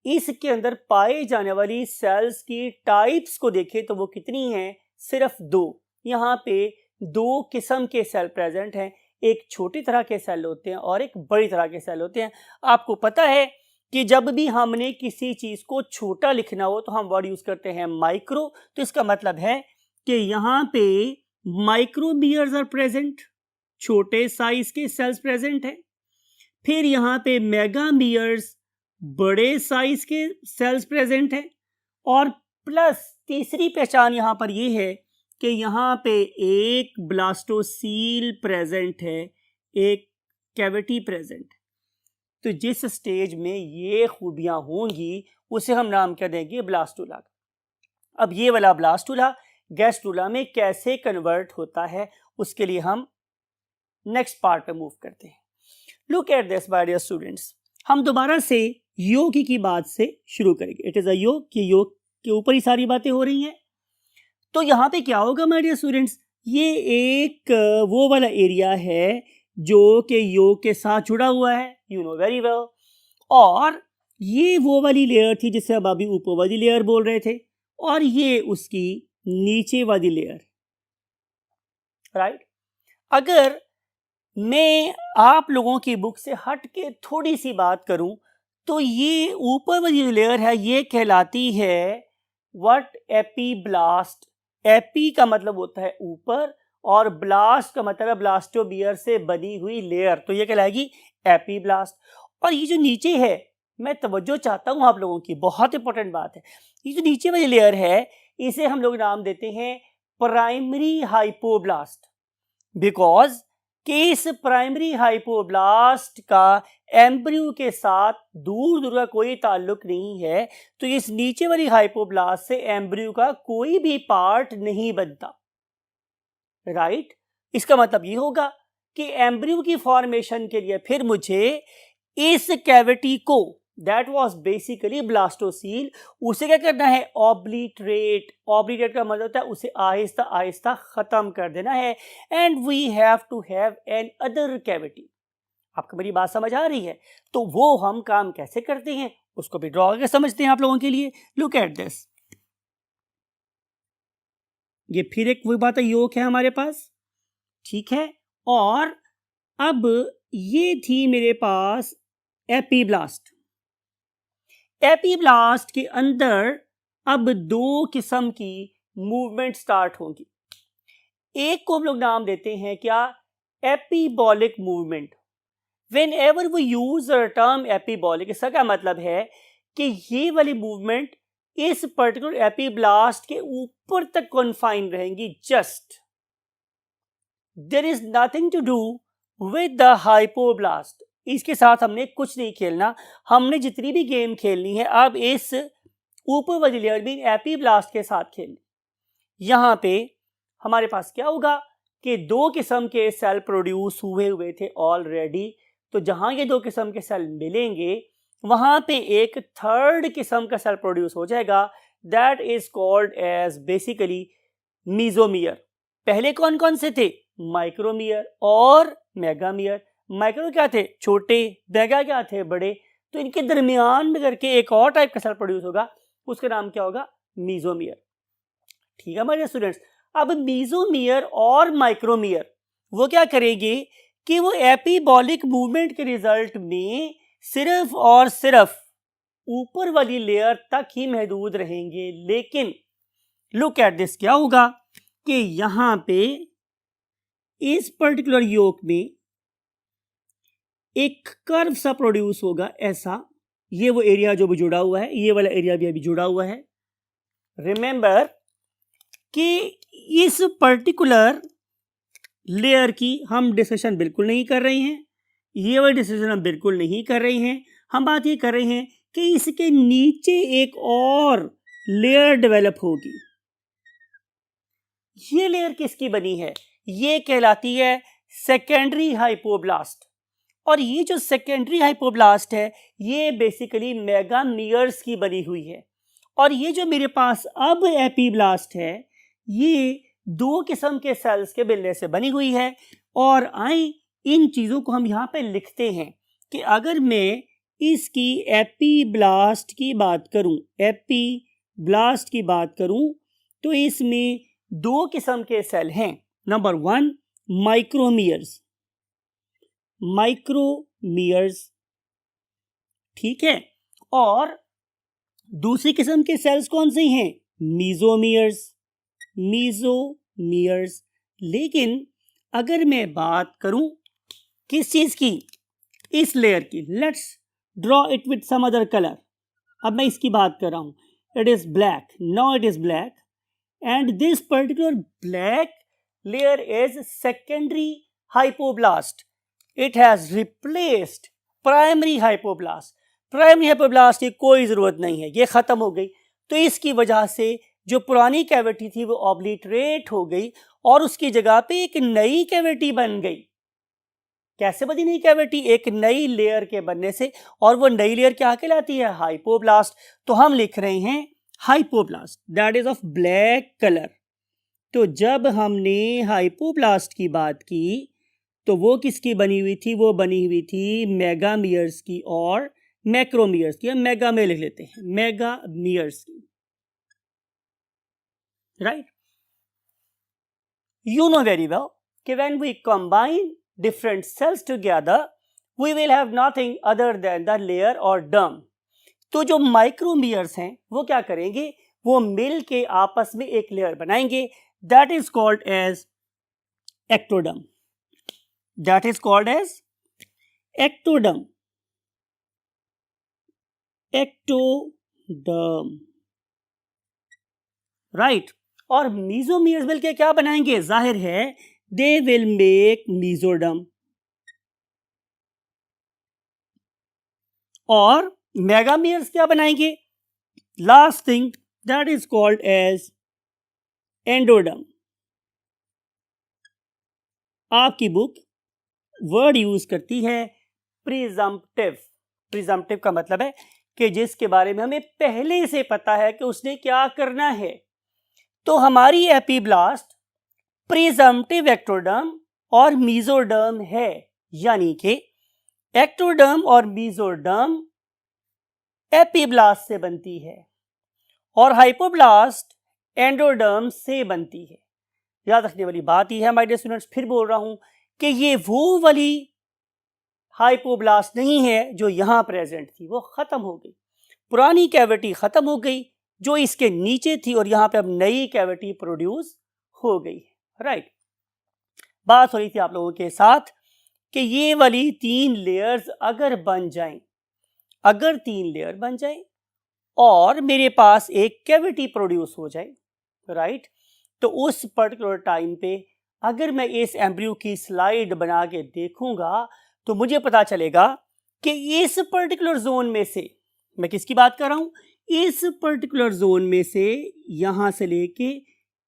इसके अंदर पाए जाने वाली सेल्स की टाइप्स को देखें तो वो कितनी हैं? सिर्फ 2। यहाँ पे 2 किस्म के सेल प्रेजेंट हैं, एक छोटी तरह के सेल होते हैं और एक बड़ी तरह के सेल होते हैं। आपको पता है कि जब भी हमने किसी चीज को छोटा लिखना हो तो हम वर्ड यूज करते हैं माइक्रो। तो इसका मतलब है कि यहाँ पे माइक्रोबियर्स आर प्रेजेंट, छोटे साइज के सेल्स प्रेजेंट है। फिर यहाँ पे मेगामियर्स बड़े साइज के सेल्स प्रेजेंट है। और प्लस तीसरी पहचान यहाँ पर ये है कि यहाँ पे एक ब्लास्टोसील प्रेजेंट है, एक कैविटी प्रेजेंट। तो जिस स्टेज में ये खूबियां होंगी उसे हम नाम क्या देंगे, ब्लास्टुला। अब ये वाला ब्लास्टुला गैस्ट्रुला में कैसे कन्वर्ट होता है उसके लिए हम नेक्स्ट पार्ट पे मूव करते हैं। Look at this my dear students, हम दोबारा से योग की बात से शुरू करेंगे। इट इज अ योग, कि योग के ऊपर ही सारी बातें हो रही हैं। तो यहाँ पे क्या होगा माय डियर स्टूडेंट्स, ये एक वो वाला एरिया है जो कि योग के साथ जुड़ा हुआ है, यू नो वेरी वेल। और ये वो वाली लेयर थी जिसे हम अभी ऊपर वाली लेयर बोल रहे थे, और ये उसकी नीचे वाली लेयर, राइट। अगर मैं आप लोगों की बुक से हट के थोड़ी सी बात करूं तो ये ऊपर वाली लेयर है, ये कहलाती है व्हाट, एपीब्लास्ट। एपी का मतलब होता है ऊपर और ब्लास्ट का मतलब है ब्लास्टोबियर से बनी हुई लेयर, तो ये कहलाएगी एपीब्लास्ट। और ये जो नीचे है, मैं तवज्जो चाहता हूं आप लोगों की, बहुत इंपॉर्टेंट बात है, ये जो नीचे वाली लेयर है इसे हम लोग नाम देते हैं प्राइमरी हाइपोब्लास्ट, बिकॉज कि इस प्राइमरी हाइपोब्लास्ट का एम्ब्रियो के साथ दूर दूर का कोई ताल्लुक नहीं है। तो इस नीचे वाली हाइपोब्लास्ट से एम्ब्रियो का कोई भी पार्ट नहीं बनता, राइट। इसका मतलब ये होगा कि एम्ब्रियो की फॉर्मेशन के लिए फिर मुझे इस कैविटी को, दैट वाज बेसिकली ब्लास्टोसील, उसे क्या करना है, ऑब्लिटरेट। ऑब्लिटरेट का मतलब होता है उसे आहिस्ता आहिस्ता खत्म कर देना है। And we have to have another cavity. आपको मेरी बात समझ आ रही है? तो वो हम काम कैसे करते हैं उसको भी ड्रॉ करके समझते हैं आप लोगों के लिए। लुक एट दिस, ये फिर एक वही बात है, योग है हमारे पास, ठीक है। और अब ये थी मेरे पास एपीब्लास्ट। एपीब्लास्ट के अंदर अब दो किस्म की मूवमेंट स्टार्ट होंगी। एक को हम लोग नाम देते हैं क्या, epibolic movement. Whenever we use the term epibolic, इसका क्या मतलब है कि ये वाली मूवमेंट इस पर्टिकुलर एपीब्लास्ट के ऊपर तक कॉन्फाइन रहेंगी, just there is nothing to do with the hypoblast. इसके साथ हमने कुछ नहीं खेलना, हमने जितनी भी गेम खेलनी है अब इस ऊपर वाली लेयर में एपीब्लास्ट के साथ खेलनी। यहाँ पे हमारे पास क्या होगा कि दो किस्म के सेल प्रोड्यूस हुए थे ऑलरेडी। तो जहां ये दो किस्म के सेल मिलेंगे वहां पे एक थर्ड किस्म का सेल प्रोड्यूस हो जाएगा, that is called as basically mesomere. पहले कौन कौन से थे, माइक्रोमियर और मेगामियर। माइक्रो क्या थे, छोटे, मेगा क्या थे, बड़े। तो इनके दरमियान में करके एक और टाइप का सेल प्रोड्यूस होगा, उसका नाम क्या होगा, मीजोमियर। ठीक है हमारे स्टूडेंट्स। अब मीजोमियर और माइक्रोमियर वो क्या करेंगे कि वो एपीबॉलिक मूवमेंट के रिजल्ट में सिर्फ और सिर्फ ऊपर वाली लेयर तक ही महदूद रहेंगे। लेकिन लुक एट दिस, क्या होगा कि यहां पे इस पर्टिकुलर योग में एक कर्व सा प्रोड्यूस होगा ऐसा। ये वो एरिया जो भी जुड़ा हुआ है, ये वाला एरिया भी अभी जुड़ा हुआ है। रिमेंबर कि इस पर्टिकुलर लेयर की हम डिस्कशन बिल्कुल नहीं कर रहे हैं, ये वाली डिस्कशन हम बिल्कुल नहीं कर रहे हैं। हम बात ये कर रहे हैं कि इसके नीचे एक और लेयर डेवलप होगी। ये लेयर किसकी बनी है, ये कहलाती है सेकेंडरी हाइपोब्लास्ट। और ये जो सेकेंडरी हाइपोब्लास्ट है ये बेसिकली मेगामियर्स की बनी हुई है। और ये जो मेरे पास अब एपीब्लास्ट है ये दो किस्म के सेल्स के मिलने से बनी हुई है। और आए इन चीजों को हम यहाँ पे लिखते हैं कि अगर मैं इसकी एपीब्लास्ट की बात करूं, एपीब्लास्ट की बात करूं तो इसमें दो किस्म के सेल हैं। नंबर 1 माइक्रोमियर्स, माइक्रोमियर्स, ठीक है। और दूसरी किस्म के सेल्स कौन से हैं, मीजोमियर्स, मीजोमियर्स। लेकिन अगर मैं बात करूं किस चीज की, इस लेयर की, let's draw it with some other colour. अब मैं इसकी बात कर रहा हूं, it is black, now it is black and this particular black layer is secondary hypoblast, it has replaced primary hypoblast. Primary hypoblast की कोई जरूरत नहीं है, ये खत्म हो गई। तो इसकी वजह से जो पुरानी कैविटी थी वो ऑब्लिटरेट हो गई और उसकी जगह पे एक नई कैविटी बन गई। कैसे बनी नई कैविटी? एक नई लेयर के बनने से। और वो नई लेयर क्या कहलाती है? हाइपोब्लास्ट। तो हम लिख रहे हैं hypoblast that is of black colour. तो जब हमने हाइपोब्लास्ट की बात की तो वो किसकी बनी हुई थी? वो बनी हुई थी मेगामियर्स की और मैक्रोमियर्स की। हम मेगा में लिख लेते हैं, मेगामियर्स की, right. You know very well कि when we combine different cells together, we will have nothing other than the layer or derm. तो जो माइक्रोमियर्स हैं वो क्या करेंगे? वो मिल के आपस में एक लेयर बनाएंगे, that is called as ectoderm. That is called as ectoderm. Ectoderm, right. और मीजोमियर्स मिलके क्या बनाएंगे? जाहिर है दे विल मेक मीजोडर्म। और मेगामियर्स क्या बनाएंगे? Last thing that is called as endoderm. आपकी बुक वर्ड यूज करती है प्रिजम्पटिव। प्रिजम्पटिव का मतलब है कि जिसके बारे में हमें पहले से पता है कि उसने क्या करना है। तो हमारी एपीब्लास्ट प्रिजम्पटिव एक्टोडर्म और मीजोडर्म है, यानी कि एक्टोडर्म और मीजोडर्म एपीब्लास्ट से बनती है और हाइपोब्लास्ट एंडोडर्म से बनती है। याद रखने वाली बात ही है माय डियर स्टूडेंट्स, फिर बोल रहा हूं कि ये वो वाली हाइपोब्लास्ट नहीं है जो यहां प्रेजेंट थी, वो खत्म हो गई। पुरानी कैविटी खत्म हो गई जो इसके नीचे थी और यहां पे अब नई कैविटी प्रोड्यूस हो गई, राइट। बात हो रही थी आप लोगों के साथ कि ये वाली 3 लेयर्स अगर बन जाएं, अगर 3 लेयर बन जाएं और मेरे पास एक कैविटी प्रोड्यूस हो जाए, राइट, तो उस पर्टिकुलर टाइम पे अगर मैं इस एम्ब्रियो की स्लाइड बना के देखूंगा तो मुझे पता चलेगा कि इस पर्टिकुलर जोन में से, मैं किसकी बात कर रहा हूं? इस पर्टिकुलर जोन में से, यहां से लेके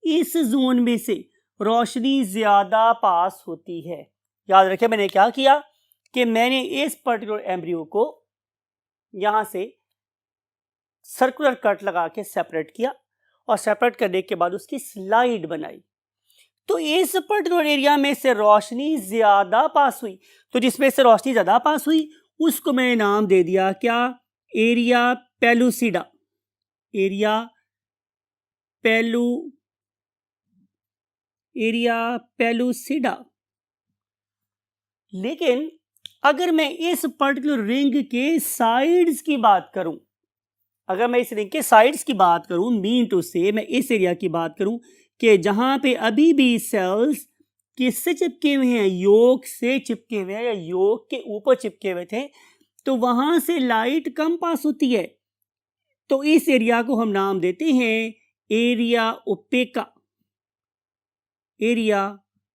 इस जोन में से रोशनी ज्यादा पास होती है। याद रखें मैंने क्या किया कि मैंने इस पर्टिकुलर एम्ब्रियो को यहां से सर्कुलर कट लगा के सेपरेट किया और सेपरेट करने के बाद उसकी स्लाइड बनाई। तो इस पर्टिकुलर एरिया में से रोशनी ज्यादा पास हुई, तो जिसमें से रोशनी ज्यादा पास हुई उसको मैंने नाम दे दिया क्या? Area pellucida. Area pellucida. लेकिन अगर मैं इस पर्टिकुलर रिंग के साइड्स की बात करूं, अगर मैं इस रिंग के साइड्स की बात करूं, मीन टू से मैं इस एरिया की बात करूं कि जहां पे अभी भी सेल्स किससे चिपके हुए हैं? योक से चिपके हुए हैं या योक के ऊपर चिपके हुए थे, तो वहां से लाइट कम पास होती है। तो इस एरिया को हम नाम देते हैं एरिया ओपेका। एरिया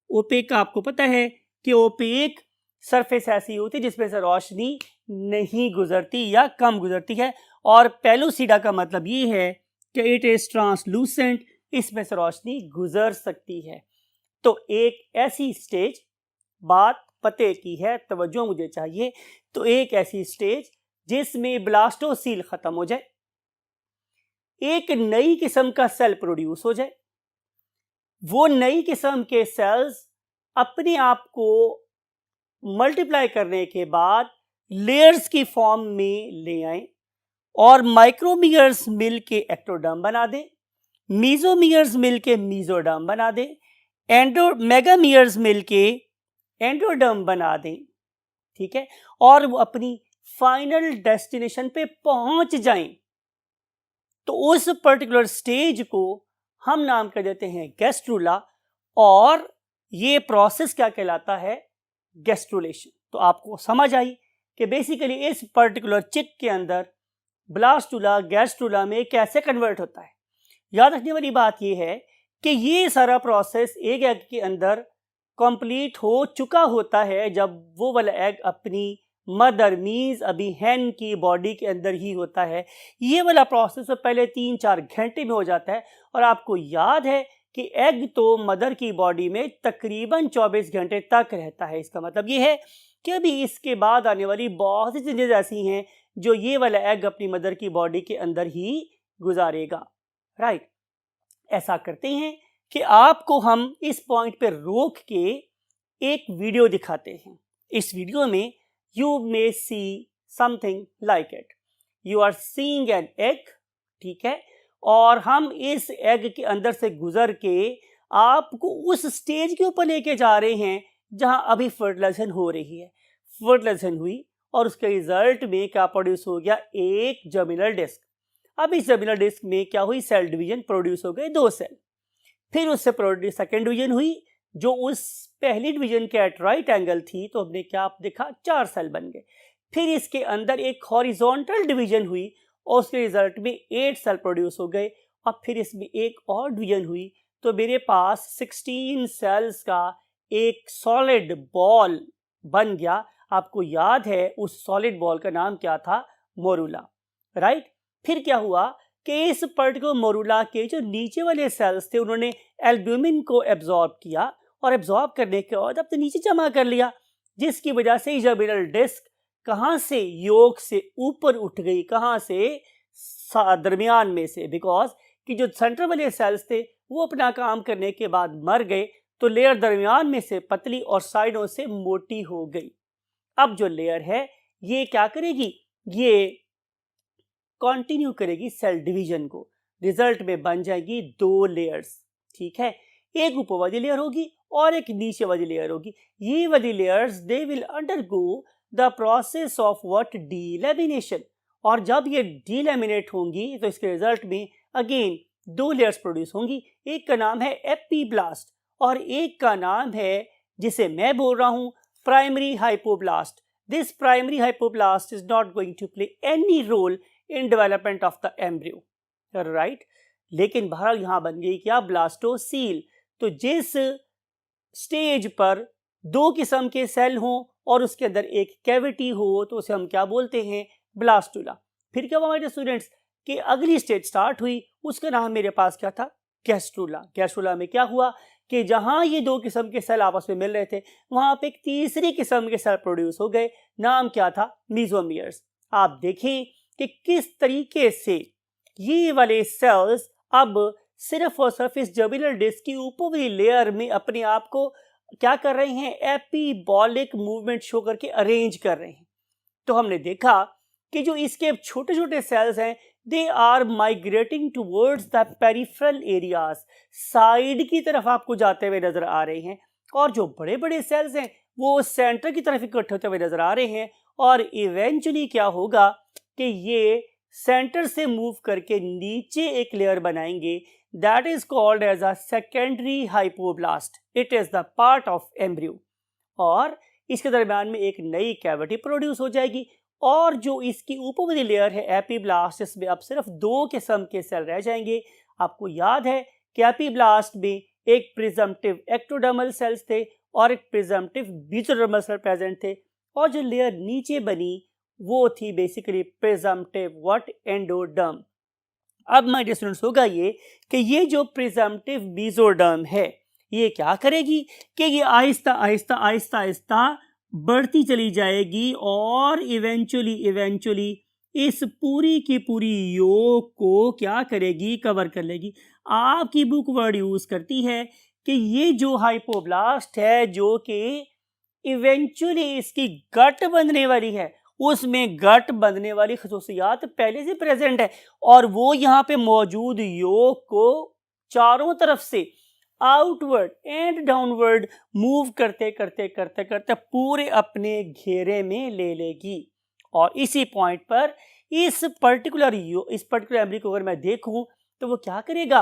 ओपेका, आपको पता है कि ओपेक सरफेस ऐसी होती है जिसमें से रोशनी नहीं गुजरती या कम गुजरती है, और पेलुसिडा का मतलब ये है कि इट इज ट्रांसलूसेंट, इसमें से रोशनी गुजर सकती है। तो एक ऐसी स्टेज, बात पते की है, तवज्जो मुझे चाहिए, तो एक ऐसी स्टेज जिसमें ब्लास्टोसील खत्म हो जाए, एक नई किस्म का सेल प्रोड्यूस हो जाए, वो नई किस्म के सेल्स अपने आप को मल्टीप्लाई करने के बाद लेयर्स की फॉर्म में ले आए और माइक्रोमियर्स मिल के एक्टोडर्म बना दे, मीजोमियर्स मिल के मीजोडर्म बना दे, मेगामियर्स मिल के एंडोडर्म बना दें, ठीक है, और वो अपनी फाइनल डेस्टिनेशन पे पहुंच जाएं। तो उस पर्टिकुलर स्टेज को हम नाम कर देते हैं गैस्ट्रूला, और ये प्रोसेस क्या कहलाता है? गैस्ट्रुलेशन। तो आपको समझ आई कि बेसिकली इस पर्टिकुलर चिक के अंदर ब्लास्टुला गैस्ट्रुला में कैसे कन्वर्ट होता है। याद रखने वाली बात यह है कि ये सारा प्रोसेस एक एग के अंदर कंप्लीट हो चुका होता है जब वो वाला एग अपनी मदर मीन्स अभी हैन की बॉडी के अंदर ही होता है। ये वाला प्रोसेस तो पहले 3-4 घंटे में हो जाता है। और आपको याद है कि एग तो मदर की बॉडी में तकरीबन 24 घंटे तक रहता है। इसका मतलब ये है कि अभी इसके बाद आने वाली बहुत सी चीज़ें ऐसी हैं जो ये वाला एग अपनी मदर की बॉडी के अंदर ही गुजारेगा। राइट। ऐसा करते हैं कि आपको हम इस पॉइंट पे रोक के एक वीडियो दिखाते हैं। इस वीडियो में you may see something like it. You are seeing an egg, ठीक है, और हम इस एग के अंदर से गुजर के आपको उस स्टेज के ऊपर लेके जा रहे हैं जहां अभी फर्टिलाइजेशन हो रही है। फर्टिलाइजेशन हुई और उसके रिजल्ट में क्या प्रोड्यूस हो गया? एक जर्मिनल डिस्क। अब इस जर्मिनल डिस्क में क्या हुई? सेल डिवीजन प्रोड्यूस हो गए 2 सेल। फिर उससे प्रोड्यूस सेकेंड डिवीजन हुई जो उस पहली डिवीजन के एट राइट एंगल थी, तो हमने क्या देखा? 4 सेल बन गए। फिर इसके अंदर एक हॉरिजॉन्टल डिवीजन हुई और उसके रिजल्ट में 8 सेल प्रोड्यूस हो गए। और फिर इसमें एक और डिवीजन हुई तो मेरे पास 16 सेल्स का एक सॉलिड बॉल बन गया। आपको याद है उस सॉलिड बॉल का नाम क्या था? मोरूला। राइट। फिर क्या हुआ कि इस पर्टिकुलर मोरूला के जो नीचे वाले सेल्स थे उन्होंने एल्ब्यूमिन को एब्जॉर्ब किया और एब्जॉर्ब करने के बाद अपने नीचे जमा कर लिया, जिसकी वजह से जर्मिनल डिस्क कहाँ से? योक से ऊपर उठ गई। कहाँ से? दरमियान में से। बिकॉज कि जो सेंटर वाले सेल्स थे वो अपना काम करने के बाद मर गए, तो लेयर दरमियान में से पतली और साइडों से मोटी हो गई। अब जो लेयर है ये क्या करेगी? ये कंटिन्यू करेगी सेल डिवीजन को। रिजल्ट में बन जाएगी 2 लेयर्स, ठीक है। एक ऊपर वाली लेयर होगी और एक नीचे वाली लेयर होगी। ये वाली layers they will undergo the process of what? Delamination. और जब ये डीलैमिनेट होंगी तो इसके रिजल्ट में अगेन 2 लेयर्स प्रोड्यूस होंगी। एक का नाम है एपीब्लास्ट और एक का नाम है, जिसे मैं बोल रहा हूं, primary hypoblast. This primary hypoblast is not going to play any role in development of the embryo. Right. लेकिन बहरहाल यहां बन गई क्या? ब्लास्टोसील। तो जिस स्टेज पर 2 किस्म के सेल हों और उसके अंदर एक कैविटी हो तो उसे हम क्या बोलते हैं? ब्लास्टुला। फिर क्या हुआ हमारे स्टूडेंट्स कि अगली स्टेज स्टार्ट हुई, उसका नाम मेरे पास क्या था? गैस्ट्रुला। गैस्ट्रुला में क्या हुआ कि जहां ये 2 किस्म के सेल आपस में मिल रहे थे वहां पे एक तीसरी किस्म के सेल प्रोड्यूस हो गए। नाम क्या था? मीजोमियर्स। आप देखें कि किस तरीके से ये वाले सेल्स अब सिर्फ और सिर्फ इस जर्मिनल डिस्क की ऊपरी लेयर में अपने आप को क्या कर रहे हैं? एपीबॉलिक मूवमेंट शो करके अरेंज कर रहे हैं। तो हमने देखा कि जो इसके छोटे छोटे सेल्स हैं they are migrating towards the peripheral areas, side की तरफ आपको जाते हुए नजर आ रहे हैं। और जो बड़े बड़े सेल्स हैं वो सेंटर की तरफ इकट्ठे होते हुए नजर आ रहे हैं। और इवेंचुअली क्या होगा कि ये सेंटर से मूव करके नीचे एक लेयर बनाएंगे, that is called as a secondary hypoblast. It is the part of embryo. और इसके दरम्यान में एक नई कैविटी प्रोड्यूस हो जाएगी। और जो इसकी ऊपर वाली लेयर है एपीब्लास्ट, इसमें अब सिर्फ 2 किस्म के सेल रह जाएंगे। आपको याद है कि एपीब्लास्ट में एक प्रिजम्पटिव एक्टोडर्मल सेल्स थे और एक प्रिजम्पटिव मेसोडर्मल सेल प्रेजेंट थे। और जो लेयर नीचे बनी वो थी बेसिकली प्रिजम्पटिव व्हाट? एंडोडर्म। अब माय डियर स्टूडेंट्स होगा ये कि ये जो प्रिजम्पटिव मेसोडर्म है ये क्या करेगी कि ये आहिस्ता आहिस्ता आहिस्ता आहिस्ता बढ़ती चली जाएगी और इवेंचुअली इस पूरी की पूरी योग को क्या करेगी? कवर कर लेगी। आपकी बुक वर्ड यूज करती है कि ये जो हाइपोब्लास्ट है जो कि इवेंचुअली इसकी गट बनने वाली है, उसमें गट बनने वाली खसूसियात पहले से प्रेजेंट है और वो यहाँ पे मौजूद योग को चारों तरफ से आउटवर्ड एंड डाउनवर्ड मूव करते करते करते करते पूरे अपने घेरे में ले लेगी। और इसी पॉइंट पर इस पर्टिकुलर एम्ब्रियो को अगर मैं देखूं तो वो क्या करेगा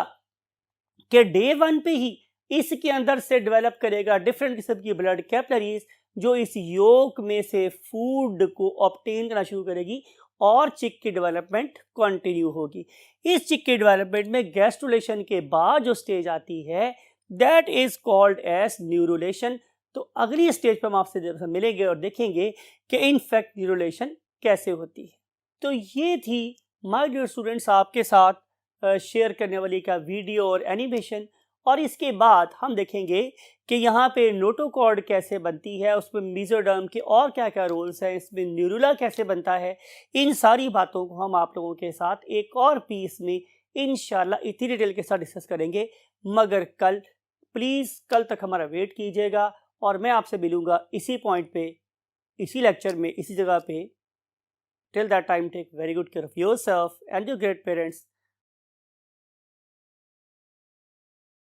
कि डे 1 पे ही इसके अंदर से डेवलप करेगा डिफरेंट किस्म की ब्लड कैपिलरीज जो इस योक में से फूड को ऑब्टेन करना शुरू करेगी और चिक की डेवलपमेंट कंटिन्यू होगी। इस चिक के डेवलपमेंट में गैस्ट्रुलेशन के बाद जो स्टेज आती है दैट इज कॉल्ड एज न्यूरुलेशन। तो अगली स्टेज पर हम आपसे मिलेंगे और देखेंगे कि इनफैक्ट न्यूरुलेशन कैसे होती है। तो ये थी माय डियर स्टूडेंट्स आपके साथ शेयर करने वाली का वीडियो और एनिमेशन, और इसके बाद हम देखेंगे कि यहाँ पे नोटोकॉर्ड कैसे बनती है, उसमें मेसोडर्म के और क्या क्या रोल्स हैं, इसमें न्यूरुला कैसे बनता है। इन सारी बातों को हम आप लोगों के साथ एक और पीस में इंशाल्लाह इतनी डिटेल के साथ डिस्कस करेंगे। मगर कल प्लीज़ कल तक हमारा वेट कीजिएगा और मैं आपसे मिलूँगा इसी पॉइंट पे, इसी लेक्चर में, इसी जगह पे। Till that time take very good care of yourself and your great parents.